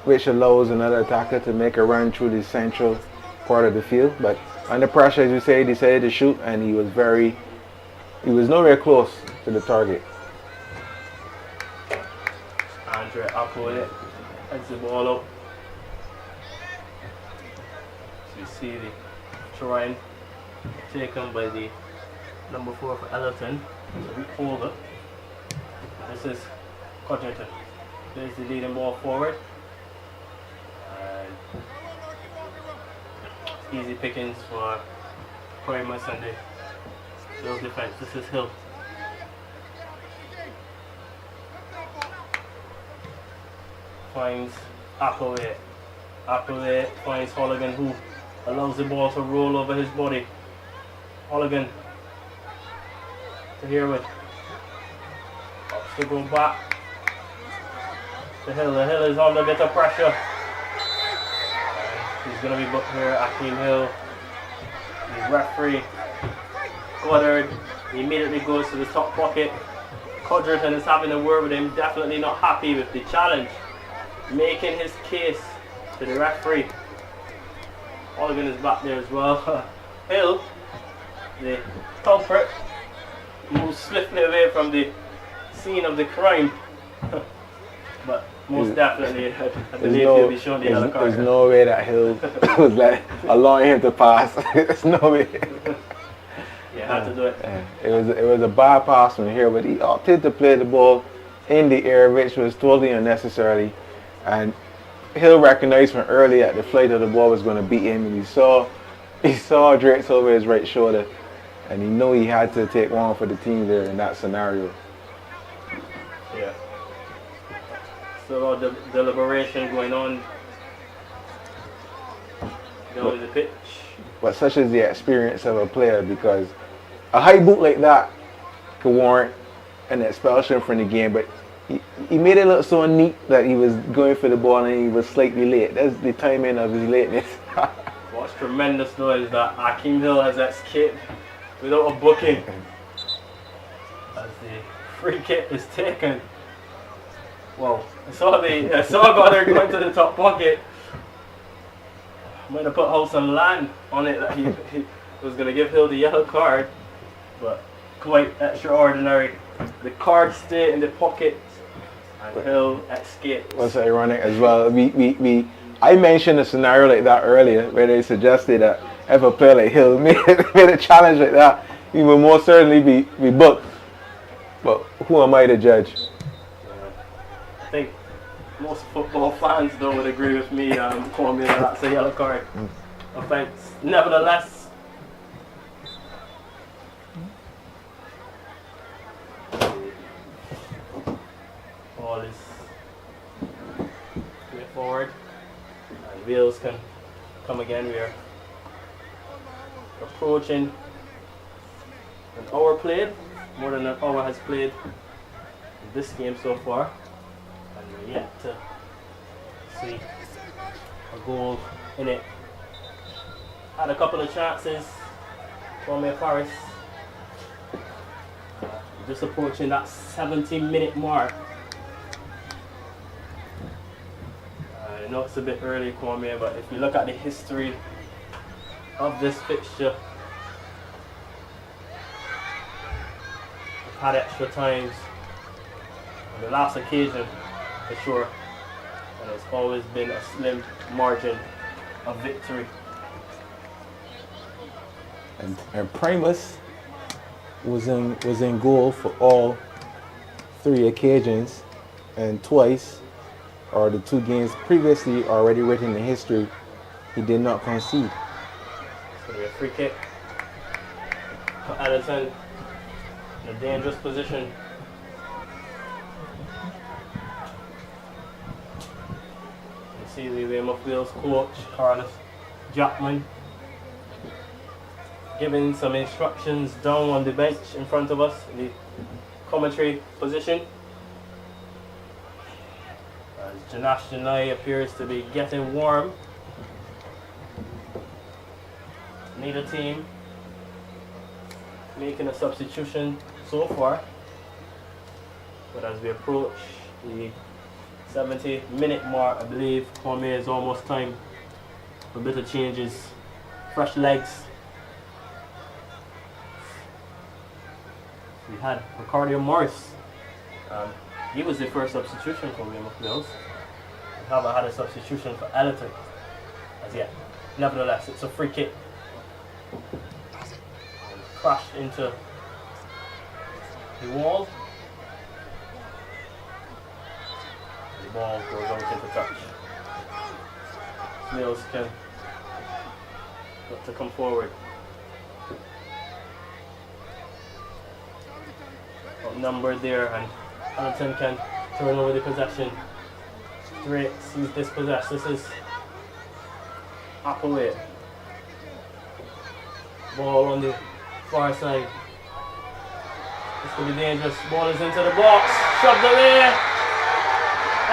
which allows another attacker to make a run through the central part of the field. But under pressure, as you say, he decided to shoot, and he was nowhere close to the target. Andre Apple heads the ball up. So you see the trying taken by the number 4 for Ellerton. So we hold it. This is Codrington. There's the leading ball forward. And easy pickings for Primus and the Hill defense. This is Hill. Finds Appleway. Appleway finds Holligan, who allows the ball to roll over his body. Holligan to Herwood. Ups to go back to Hill. The Hill is under a bit of pressure. He's going to be booked here. Akeem Hill. The referee, Goddard, he immediately goes to the top pocket. Codrington is having a word with him. Definitely not happy with the challenge. Making his case to the referee. Holligan is back there as well. Hill, the culprit, moves swiftly away from the scene of the crime. But most definitely, I believe he'll be shown the yellow card. There's no way that Hill was like allowing him to pass. There's no way. Yeah, had to do it. It was a bad pass from here, but he opted to play the ball in the air, which was totally unnecessary. And Hill recognized from early that the flight of the ball was going to beat him, and he saw Drake's over his right shoulder, and he knew he had to take one for the team there in that scenario. Yeah. Still a lot of deliberation going on down the pitch. But such is the experience of a player, because a high boot like that could warrant an expulsion from the game, but he made it look so neat that he was going for the ball and he was slightly late. That's the timing of his lateness. What's tremendous though is that Hakeem Hill has escaped without a booking as the free kick is taken. Whoa, I saw Goddard going to the top pocket. Might have put House and Land on it that he was going to give Hill the yellow card, but quite extraordinary. The card stayed in the pocket and Hill escaped. What's ironic as well, I mentioned a scenario like that earlier where they suggested that if a player like Hill made a challenge like that, he would most certainly be booked. But who am I to judge? I think most football fans though would agree with me, calling me that's a yellow card offence. Nevertheless, ball is way forward and wheels can come again. We are approaching an hour played, more than an hour has played in this game so far. Yet to see goal in it. Had a couple of chances from Paris. Just approaching that 70-minute mark. I know it's a bit early, Kwame, but if you look at the history of this fixture, we've had extra times on the last occasion for sure, and it's always been a slim margin of victory. And Primus was in goal for all 3 occasions, and twice, or the 2 games previously already written in history, he did not concede. It's going to be a free kick for Ellerton in a dangerous position. You see the Weymouth Wheels coach, Carlos Jackman, giving some instructions down on the bench in front of us in the commentary position. As Janash Janai appears to be getting warm. Neither team making a substitution so far. But as we approach the 70-minute mark, I believe Kwame is almost time for a bit of changes, fresh legs. We had Ricardo Morris. He was the first substitution for Weymouth Mills. We haven't had a substitution for Ellerton as yet. Nevertheless, it's a free kick. And crashed into the wall. The ball goes out into touch. Mills can look to come forward. Outnumbered there, and Ellerton can turn over the possession. Drake sees dispossessed. This is Appleway. Ball on the far side. This could be dangerous. Ball is into the box. Shoved away.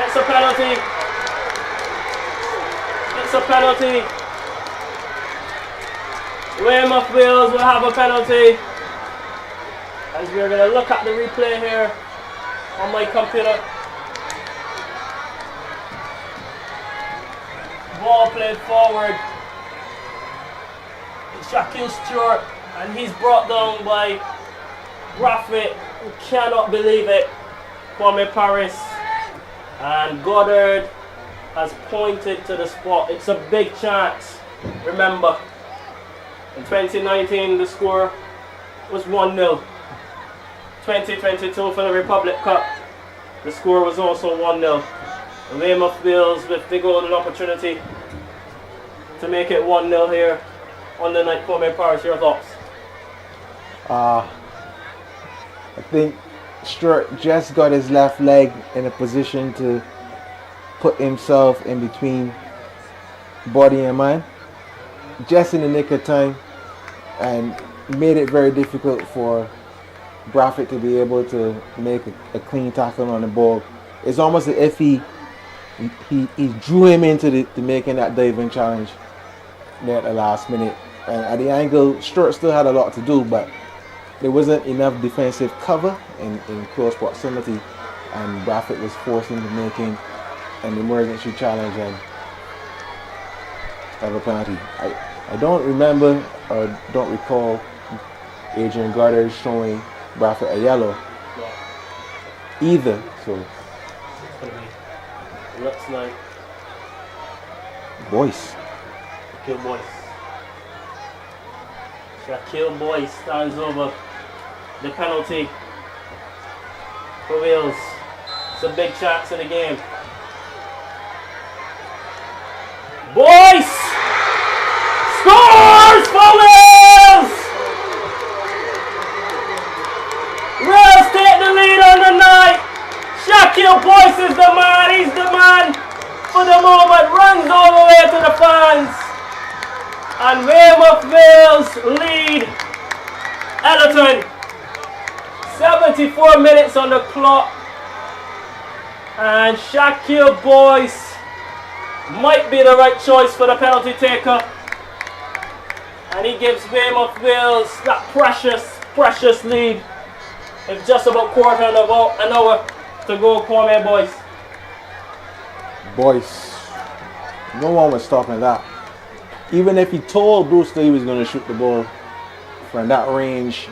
It's a penalty. It's a penalty. Weymouth Wheels will have a penalty. As we are going to look at the replay here on my computer. Ball played forward. It's Shaquille Stewart, and he's brought down by Raffit. We cannot believe it. Kwame Paris, and Goddard has pointed to the spot. It's a big chance. Remember, in 2019 the score was 1-0. 2022 for the Republic Cup, the score was also 1-0. Weymouth Wheels with the golden opportunity to make it 1-0 here on the night. Kwame Paris, your thoughts? I think Stewart just got his left leg in a position to put himself in between body and mind, just in the nick of time, and made it very difficult for Braffett to be able to make a clean tackle on the ball. It's almost as if he drew him into making that diving challenge there at the last minute. And at the angle, Stewart still had a lot to do, but there wasn't enough defensive cover in close proximity, and Braffett was forced into making an emergency challenge and have a penalty. I don't remember or don't recall Adrian Goddard showing Braffett a yellow either, so It looks like Boyce. Shaquille Boyce. Shaquille Boyce stands over the penalty for Wales. It's a big chance in the game. Boyce scores for Wales! Wales take the lead on the night. Shaquille Boyce is the man. He's the man for the moment. Runs all the way to the fans. And Weymouth Wales lead Ellerton. 74 minutes on the clock. And Shaquille Boyce might be the right choice for the penalty taker. And he gives Weymouth Wales that precious lead. It's just about quarter and about an hour to go, Kwame boys. Boys, no one was stopping that. Even if he told Brewster he was going to shoot the ball from that range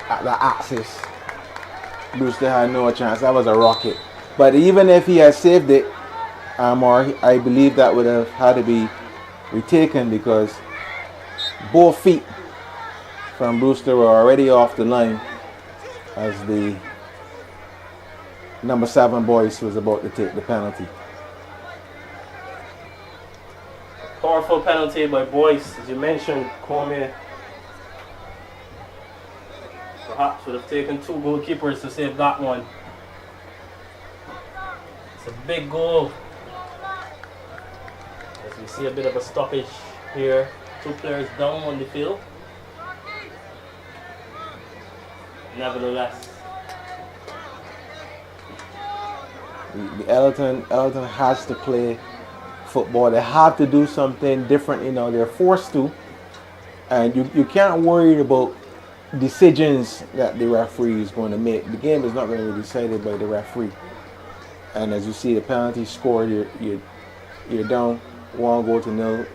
at the axis, Brewster had no chance. That was a rocket. But even if he had saved it, I believe that would have had to be retaken because both feet from Brewster were already off the line as the number 7 boys was about to take the penalty. Powerful penalty by Boyce, as you mentioned, Kwame. Perhaps would have taken 2 goalkeepers to save that one. It's a big goal. As we see a bit of a stoppage here. 2 players down on the field. Nevertheless. The Ellerton has to play football. They have to do something different, you know, they're forced to. And you can't worry about decisions that the referee is going to make. The game is not going to be decided by the referee. And as you see the penalty scored, you're down 1-0,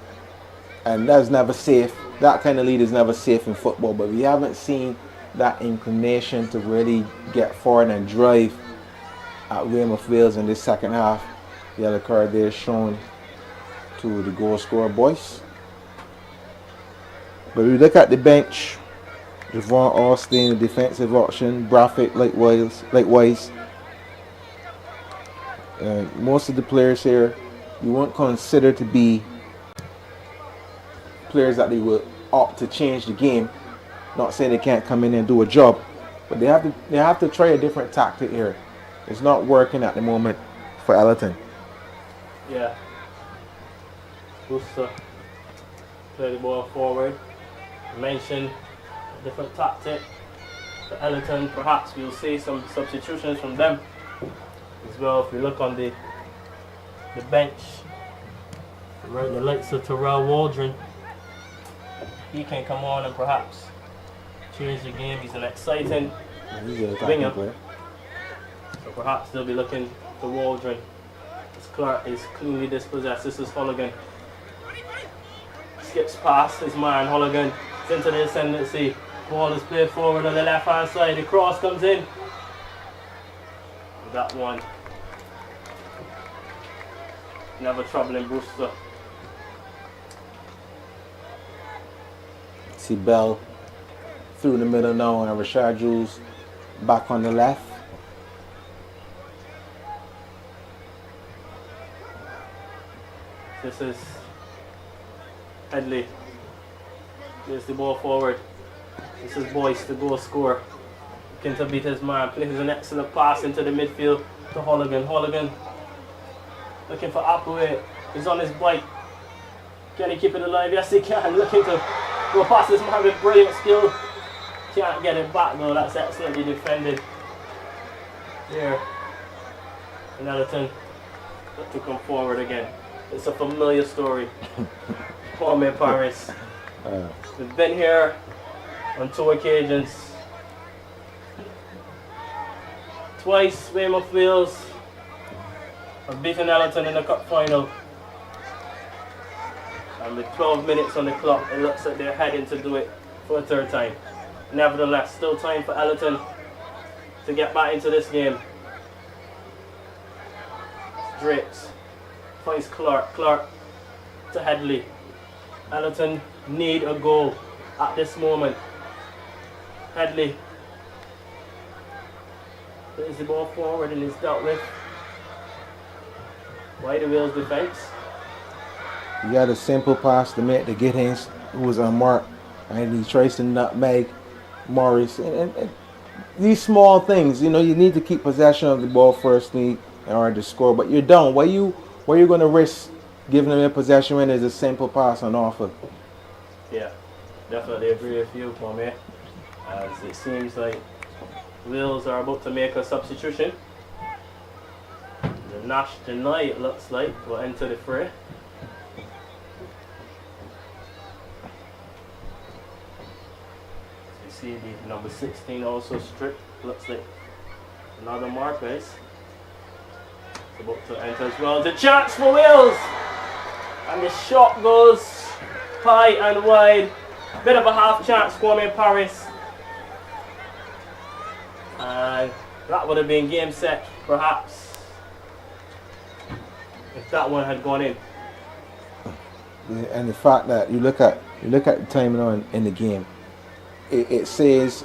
and that's never safe. That kind of lead is never safe in football, but we haven't seen that inclination to really get forward and drive at Weymouth Wales in this second half. The yellow card there shown to the goal scorer, Boyce. But we look at the bench, Javon Austin, the defensive option, Braffitt likewise. Most of the players here you won't consider to be players that they will opt to change the game. Not saying they can't come in and do a job, but they have to try a different tactic here. It's not working at the moment for Ellerton. Yeah. Brewster play the ball forward. Mention a different tactic for Ellerton. Perhaps we'll see some substitutions from them as well. If we look on the bench, right, the likes of Terrell Waldron, he can come on and perhaps change the game. He's an exciting winger. So perhaps they'll be looking to Waldron. As Clark is cleanly dispossessed. This is Holligan. Skips past his man, Holligan. It's into the ascendancy. Ball is played forward on the left hand side. The cross comes in. That one. Never troubling Brewster. See Bell through the middle now, and Rashad Jules back on the left. This is Headley. There's the ball forward. This is Boyce, the goal scorer. Looking to beat his man. Plays an excellent pass into the midfield to Holligan. Holligan looking for Appleway. He's on his bike. Can he keep it alive? Yes, he can. Looking to go past this man with brilliant skill. Can't get it back though. That's excellently defended. Here. And Ellerton got to come forward again. It's a familiar story. Kwame Paris. We've been here on 2 occasions. Twice Weymouth Wales have beaten Ellerton in the cup final. And with 12 minutes on the clock, it looks like they're heading to do it for a 3rd time. Nevertheless, still time for Ellerton to get back into this game. Drapes finds Clark. Clark to Headley. Ellerton need a goal at this moment. Headley plays the ball forward and is dealt with by the Wales defense. You got a simple pass to make the Giddings, who was unmarked, and he tries to nutmeg Morris. And these small things, you know, you need to keep possession of the ball firstly in order to score. But you're down. Why you going to risk giving them a possession when there's a simple pass on offer? Yeah, definitely agree with you, Kwame. As it seems like Wales are about to make a substitution. The Nash Janai, it looks like, will enter the fray. You see the number 16 also stripped. Looks like another Marquez. It's about to enter as well. The chance for Wales! And the shot goes high and wide. Bit of a half chance for me in Paris. And that would have been game set, perhaps, if that one had gone in. And the fact that you look at the timing on in the game, it says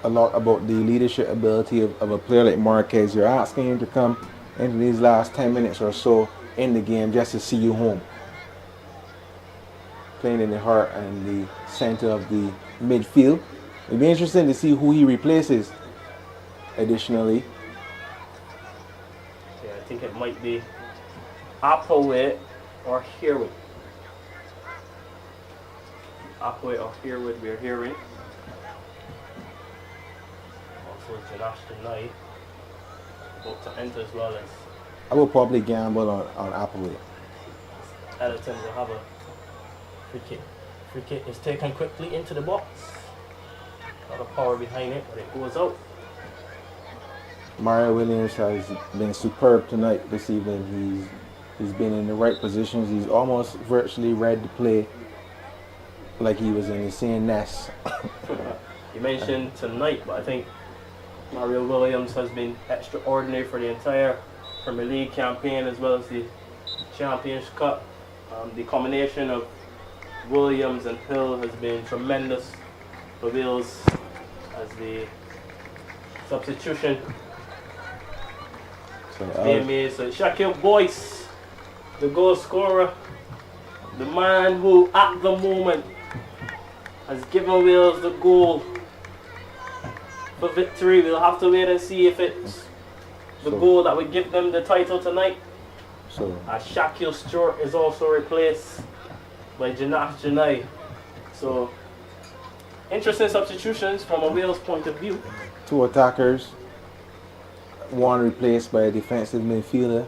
a lot about the leadership ability of a player like Marquez. You're asking him to come into these last 10 minutes or so in the game just to see you home. Playing in the heart and the center of the midfield. It'll be interesting to see who he replaces additionally. Yeah, I think it might be Applewhite or Herwood. Applewhite or Herwood, we're hearing. Also, Janashton Knight about to enter as well as I will probably gamble on Applewhite. Ellerton will have a free kick. Free kick is taken quickly into the box. A lot of power behind it, but it goes out. Mario Williams has been superb tonight this evening. He's been in the right positions. He's almost virtually ready to play like he was in the same nest. You mentioned tonight, but I think Mario Williams has been extraordinary for the entire Premier League campaign as well as the Champions Cup. The combination of Williams and Hill has been tremendous for Wales as the substitution being made. So Shaquille Boyce, the goal scorer, the man who at the moment has given Wales the goal for victory. We'll have to wait and see if it's the goal that would give them the title tonight. So As Shaquille Stewart is also replaced by Janash Janai. So interesting substitutions from a Wales point of view. two attackers, one replaced by a defensive midfielder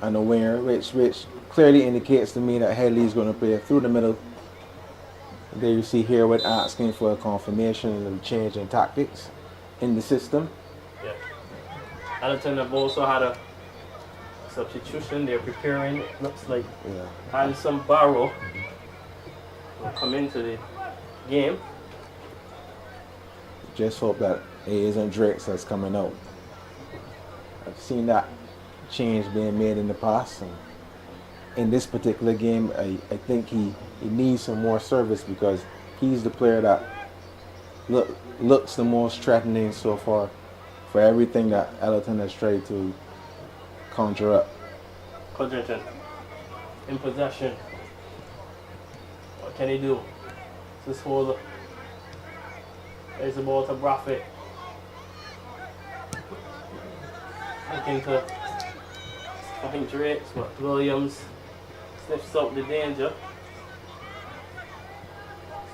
and a winger, which clearly indicates to me that Headley is going to play through the middle. There you see here with asking for a confirmation of the change in tactics in the system. Yeah. Ellerton have also had a substitution. They're preparing. It looks like Handsome Barrow will come into the game. Just hope that it isn't Drakes that's coming out. I've seen that change being made in the past. And in this particular game, I think he needs some more service because he's the player that looks the most threatening so far for everything that Ellerton has tried to conjure up. Codrington in possession. What can he do? This holder. There's the ball to Braffett. Looking to Drakes, but Williams sniffs out the danger.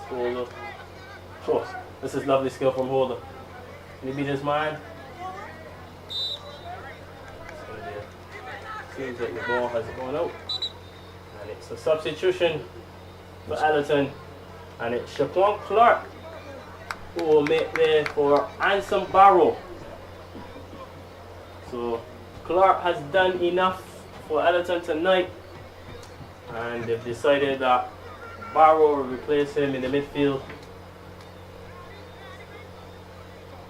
Holder. Oh, this is lovely skill from Holder. Can he beat his man? Seems like the ball has gone out. And it's a substitution for Ellerton. And it's Shaquan Clark who will make way for Anson Barrow. So Clark has done enough for Ellerton tonight. And they've decided that Barrow will replace him in the midfield.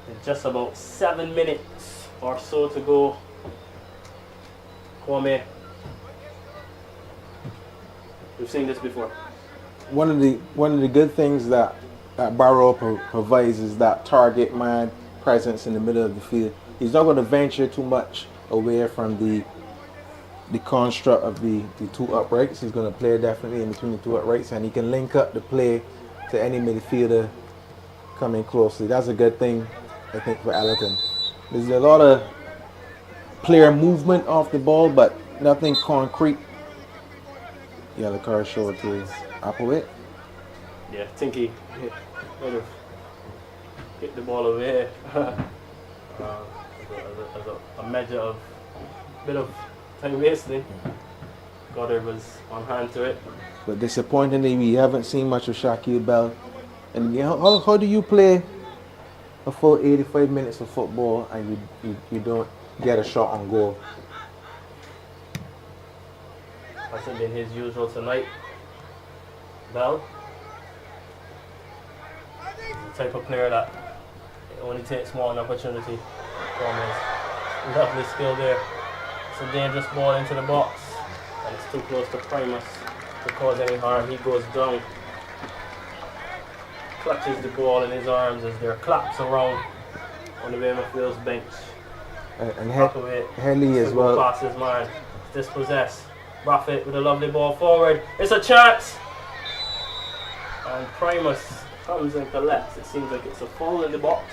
In just about 7 minutes or so to go. Kwame, we've seen this before. One of the good things that Barrow provides is that target man presence in the middle of the field. He's not going to venture too much away from the construct of the two uprights. He's going to play definitely in between the two uprights, and he can link up the play to any midfielder coming closely. That's a good thing, I think, for Ellerton. There's a lot of player movement off the ball, but nothing concrete. Yellow card showed to Applewhite. Yeah, I think he might have hit the ball away as a measure of bit of time wasting. Goddard was on hand to it. But disappointingly, we haven't seen much of Shaquille Bell. And again, how do you play a full 85 minutes of football and you don't get a shot on goal? Hasn't been his usual tonight. Bell. The type of player that only takes one opportunity from his lovely skill there. It's a dangerous ball into the box. And it's too close to Primus to cause any harm. He goes down. Clutches the ball in his arms as there claps around on the Weymouth Wales bench. And Henley as well. Pass his man. Dispossessed. Braffett with a lovely ball forward. It's a chance! And Primus comes and collects. It seems like it's a foul in the box.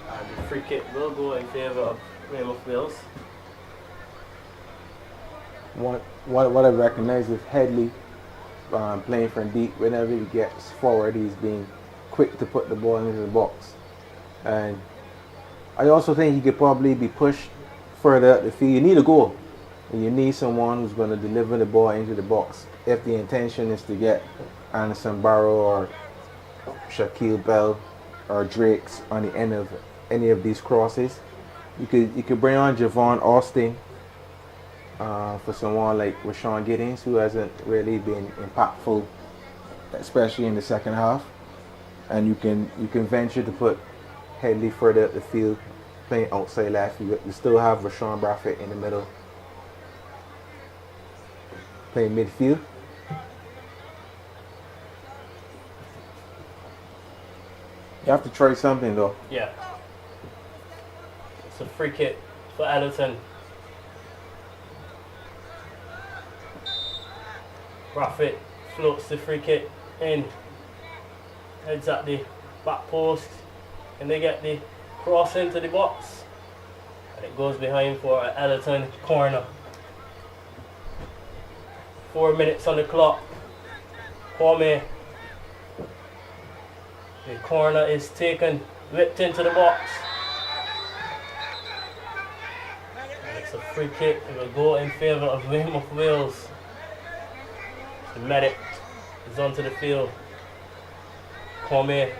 And the free kick will go in favour of Weymouth Wales. What I recognize is Headley playing from deep. Whenever he gets forward, he's being quick to put the ball into the box. And I also think he could probably be pushed further up the field. You need a goal. And you need someone who's going to deliver the ball into the box. If the intention is to get Anderson Barrow or Shaquille Bell or Drakes on the end of any of these crosses, you could bring on Javon Austin for someone like Rashawn Giddings, who hasn't really been impactful, especially in the second half. And you can venture to put Headley further up the field, playing outside left. You still have Rashawn Braffett in the middle, playing midfield. You have to try something though. Yeah. It's a free kick for Ellerton. Braffett floats the free kick in. Heads at the back post. And they get the cross into the box. And it goes behind for an Ellerton corner. 4 minutes on the clock. Kwame. The corner is taken, whipped into the box. And it's a free kick. It will go in favour of Weymouth Wales. The medic is onto the field. Kwame.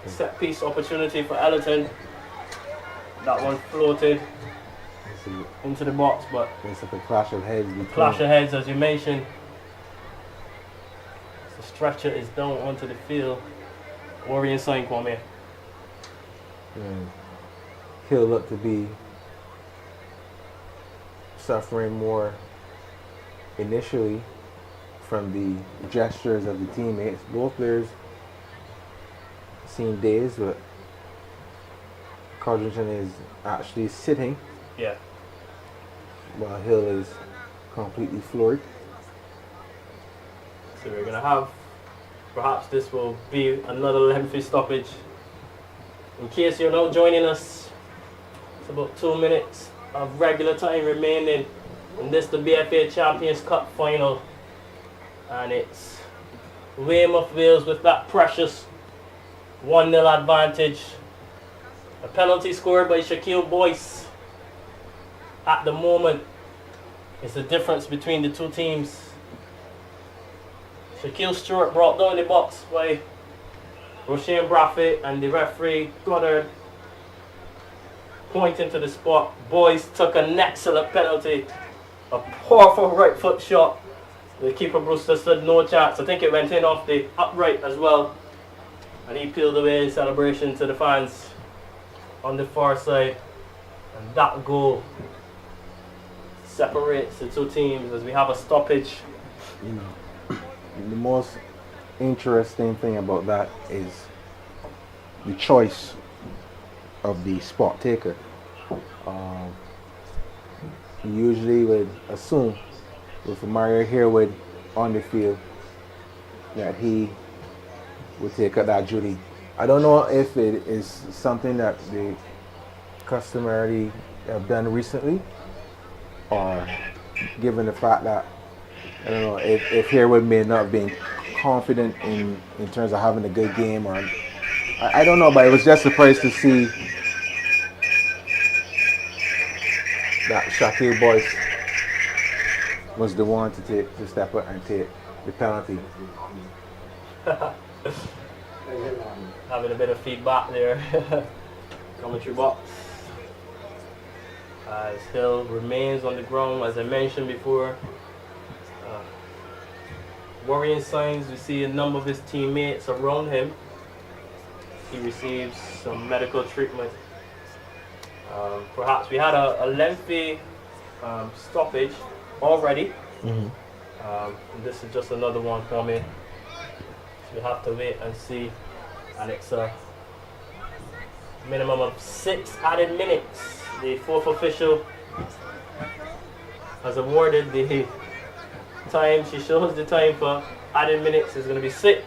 Set piece opportunity for Ellerton. That one floated into the box, but it's like a clash of heads. Clash of heads, as you mentioned. The stretcher is down onto the field. Worrying sign, Kwame. He'll look to be suffering more initially from the gestures of the teammates. Both players seen days, but Codrington is actually sitting. Yeah. While Hill is completely floored. So we're going to have, perhaps this will be another lengthy stoppage. In case you're now joining us, it's about 2 minutes of regular time remaining in this, the BFA Champions Cup final. And it's Weymouth Wales with that precious 1-0 advantage. A penalty scored by Shaquille Boyce. At the moment, it's the difference between the two teams. Shaquille Stewart brought down the box by Roshane Braffett, and the referee Goddard pointing to the spot. Boyce took an excellent penalty. A powerful right foot shot. The keeper Brewster stood no chance. I think it went in off the upright as well. And he peeled away in celebration to the fans on the far side. And that goal separates the two teams as we have a stoppage. The most interesting thing about that is the choice of the spot taker. You usually would assume with Mario Harewood on the field that he would take up that duty. I don't know if it is something that they customarily have done recently, or given the fact that, I don't know, if Harewood may not have been confident in terms of having a good game, or I don't know, but it was just surprised to see that Shaquille Boyce was the one to step up and take the penalty. Having a bit of feedback there. Commentary box. As Hill remains on the ground, as I mentioned before. Worrying signs, we see a number of his teammates around him. He receives some medical treatment. Perhaps we had a lengthy stoppage already. This is just another one for me. So we have to wait and see. And it's a minimum of 6 added minutes. The fourth official has awarded the time. She shows the time for added minutes is going to be 6.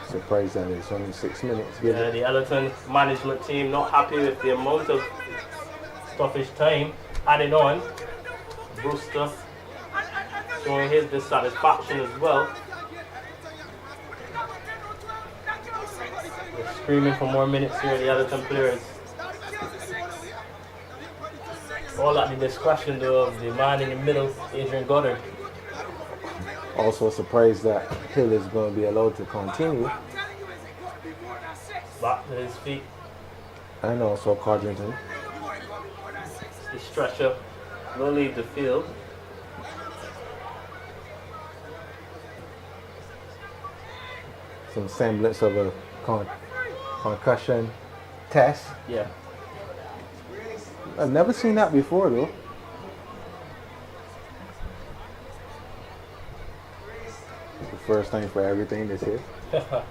Surprised that it's only 6 minutes. The Ellerton management team not happy with the amount of stoppage time added on. Brewster showing his dissatisfaction as well. They're screaming for more minutes here, the Ellerton players. All at the discretion though of the man in the middle, Adrian Goddard. Also surprised that Hill is going to be allowed to continue. Back to his feet. And also Codrington. The stretcher will leave the field. Some semblance of a concussion test. Yeah. I've never seen that before though. It's the first time for everything this year. So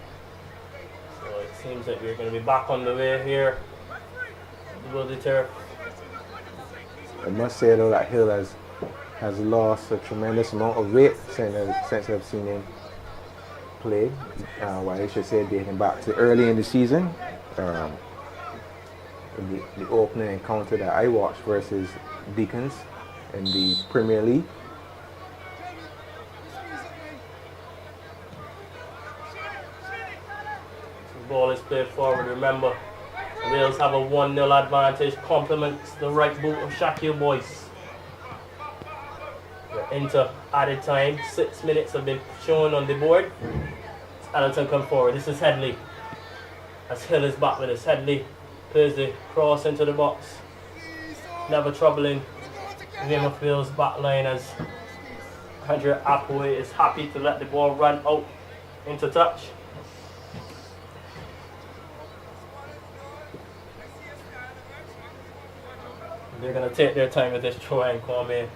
it seems that we're going to be back on the way here. The Wildy Turf. I must say though that Hill has lost a tremendous amount of weight since I've seen him play. Well, I should say dating back to early in the season. The opening encounter that I watched versus Deacons in the Premier League. The ball is played forward. Remember, Wales have a 1-0 advantage. Compliments the right boot of Shaquille Boyce. We're into added time. 6 minutes have been shown on the board. Ellerton come forward. This is Headley. As Hill is back with us. Headley plays the cross into the box. Never troubling Weymouth Wales back line as Andrea Appleway is happy to let the ball run out into touch. They're going to take their time with this throw and Kwame.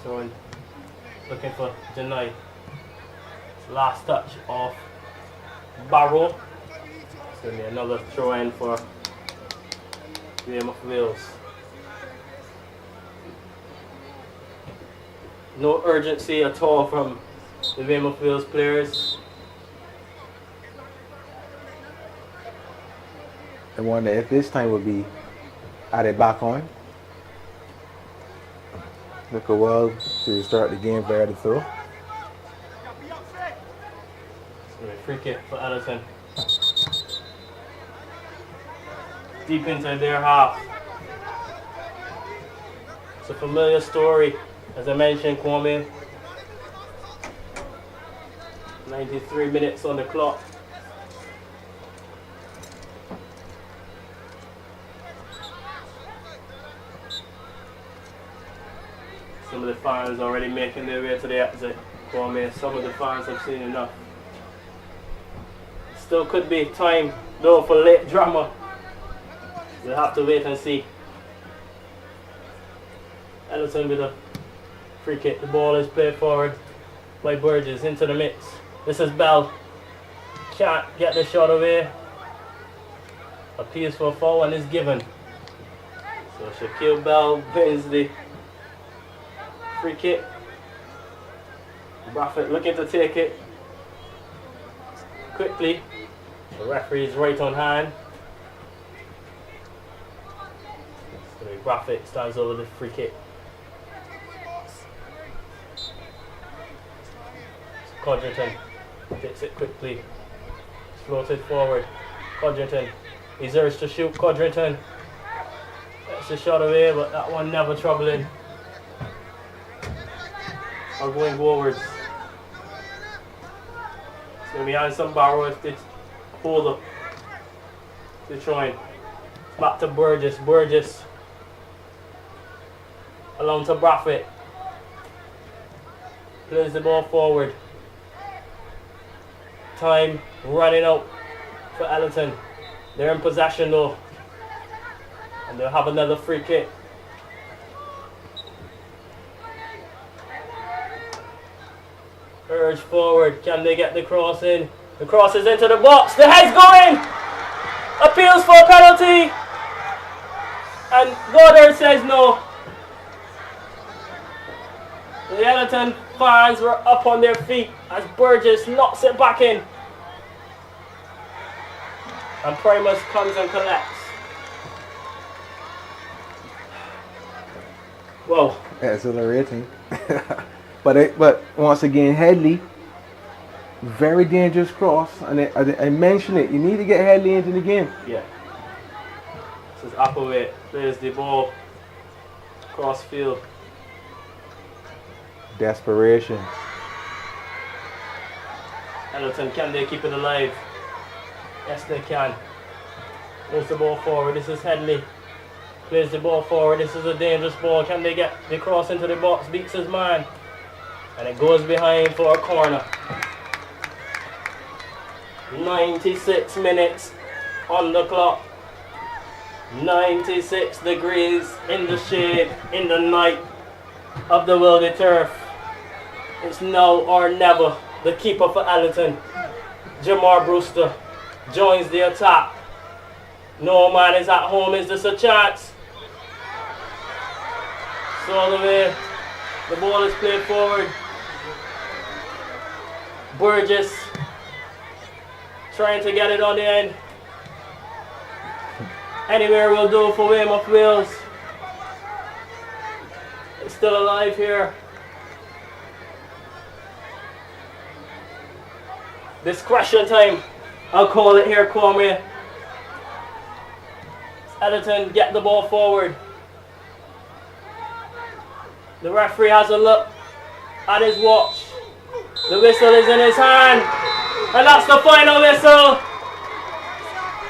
Throwing, looking for Janai. Last touch of Barrow. It's going to be another throw in for Weymouth Wales. No urgency at all from the Weymouth Wales players. I wonder if this time will be added back on. Look a while to start the game for the throw. Free kick for Ellerton. Deep into their half. It's a familiar story. As I mentioned, Kwame. 93 minutes on the clock. Some of the fans already making their way to the exit. Kwame, some of the fans have seen enough. Still could be time though for late drama. We'll have to wait and see. Ellerton with a free kick. The ball is played forward by Burgess into the mix. This is Bell. Can't get the shot away. Appeals for a foul and is given. So Shaquille Bell wins the free kick. Braffett looking to take it quickly. The referee is right on hand. So Braffett stands over the free kick. Codrington takes it quickly. Floated forward. Codrington. He's urged to shoot. Codrington Knocks the shot away, but that one never troubling. Or going forwards. It's going to be on some borrow if they hold up. They're trying. Back to Burgess. Burgess. Along to Braffett. Plays the ball forward. Time running out for Ellerton. They're in possession though. And they'll have another free kick. Urge forward. Can they get the cross in? The cross is into the box. The head's going! Appeals for a penalty. And Goddard says no. The Ellerton fans were up on their feet as Burgess knocks it back in. And Primus comes and collects. Whoa. Exhilarating. but once again, Headley, very dangerous cross. And I mentioned it, you need to get Headley into the game. Yeah. This is Appleway. Plays the ball cross field. Desperation. Ellerton, can they keep it alive? Yes, they can. Moves the ball forward. This is Headley. Plays the ball forward. This is a dangerous ball. Can they get the cross into the box? Beats his man. And it goes behind for a corner. 96 minutes on the clock. 96 degrees in the shade in the night of the Wildy Turf. It's now or never. The keeper for Ellerton, Jamar Brewster, joins the attack. No man is at home. Is this a chance? So the way the ball is played forward. Burgess trying to get it on the end. Anywhere will do for Weymouth Wales. It's still alive here. Discretion time. I'll call it here, Kwame. Ellerton get the ball forward. The referee has a look at his watch. The whistle is in his hand. And that's the final whistle.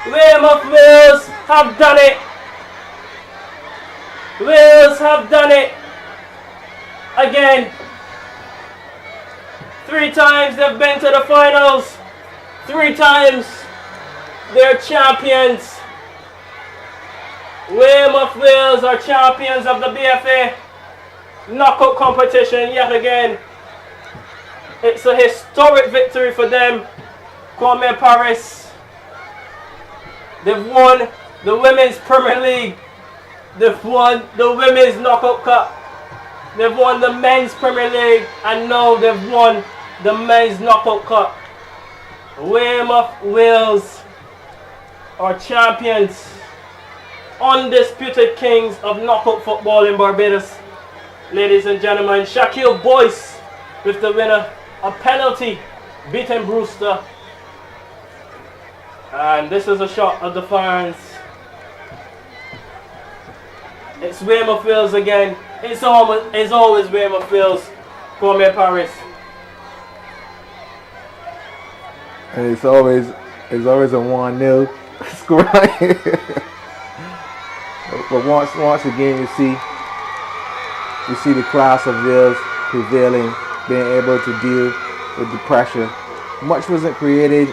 Weymouth Wales have done it. Wales have done it. Again. 3 times they've been to the finals. 3 times they're champions. Weymouth Wales are champions of the BFA knockout competition yet again. It's a historic victory for them. Kwame Paris. They've won the Women's Premier League. They've won the Women's Knockout Cup. They've won the Men's Premier League. And now they've won the Men's Knockout Cup. Weymouth Wales are champions. Undisputed kings of knockout football in Barbados. Ladies and gentlemen, Shaquille Boyce with the winner. A penalty beating Brewster. And this is a shot of the fans. It's Weymouth Wales again. It's always Weymouth Wales. Kwame Paris. And it's always a 1-0 score. But once again, you see the class of Wales prevailing, being able to deal with the pressure. Much wasn't created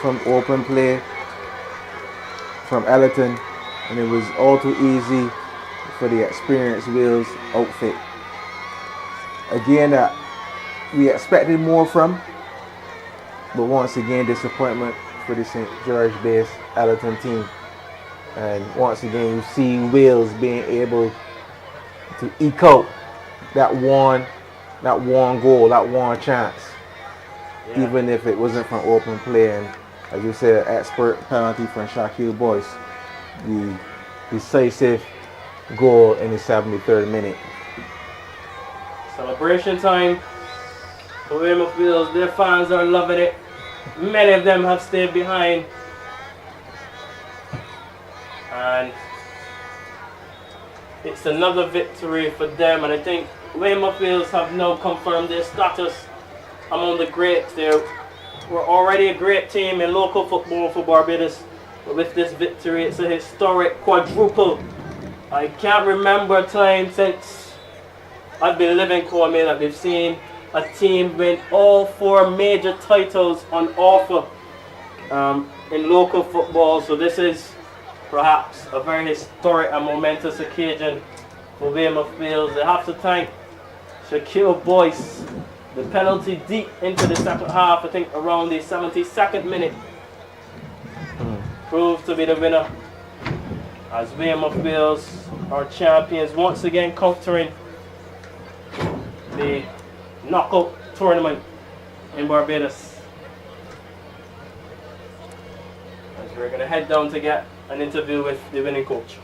from open play from Ellerton, and it was all too easy for the experienced Wales outfit. Again, we expected more from, but once again, disappointment for the St. George-based Ellerton team. And once again, you see Wales being able to eke out that one goal, that one chance, even if it wasn't from open play. And as you said, expert penalty from Shaquille Boyce, the decisive goal in the 73rd minute. Celebration time for Weymouth Wales. Their fans are loving it. Many of them have stayed behind. And It's another victory for them, and I think Weymouth Wales have now confirmed their status among the greats. They were already a great team in local football for Barbados, but with this victory, it's a historic quadruple. I can't remember a time since I've been living Cornwall that we've seen a team win all 4 major titles on offer in local football. So this is perhaps a very historic and momentous occasion for Weymouth Wales. They have to thank Shaquille Boyce. The penalty deep into the second half, I think around the 72nd minute, proved to be the winner, as Weymouth Wales are champions, once again countering the knockout tournament in Barbados. As we're going to head down to get an interview with the winning coach.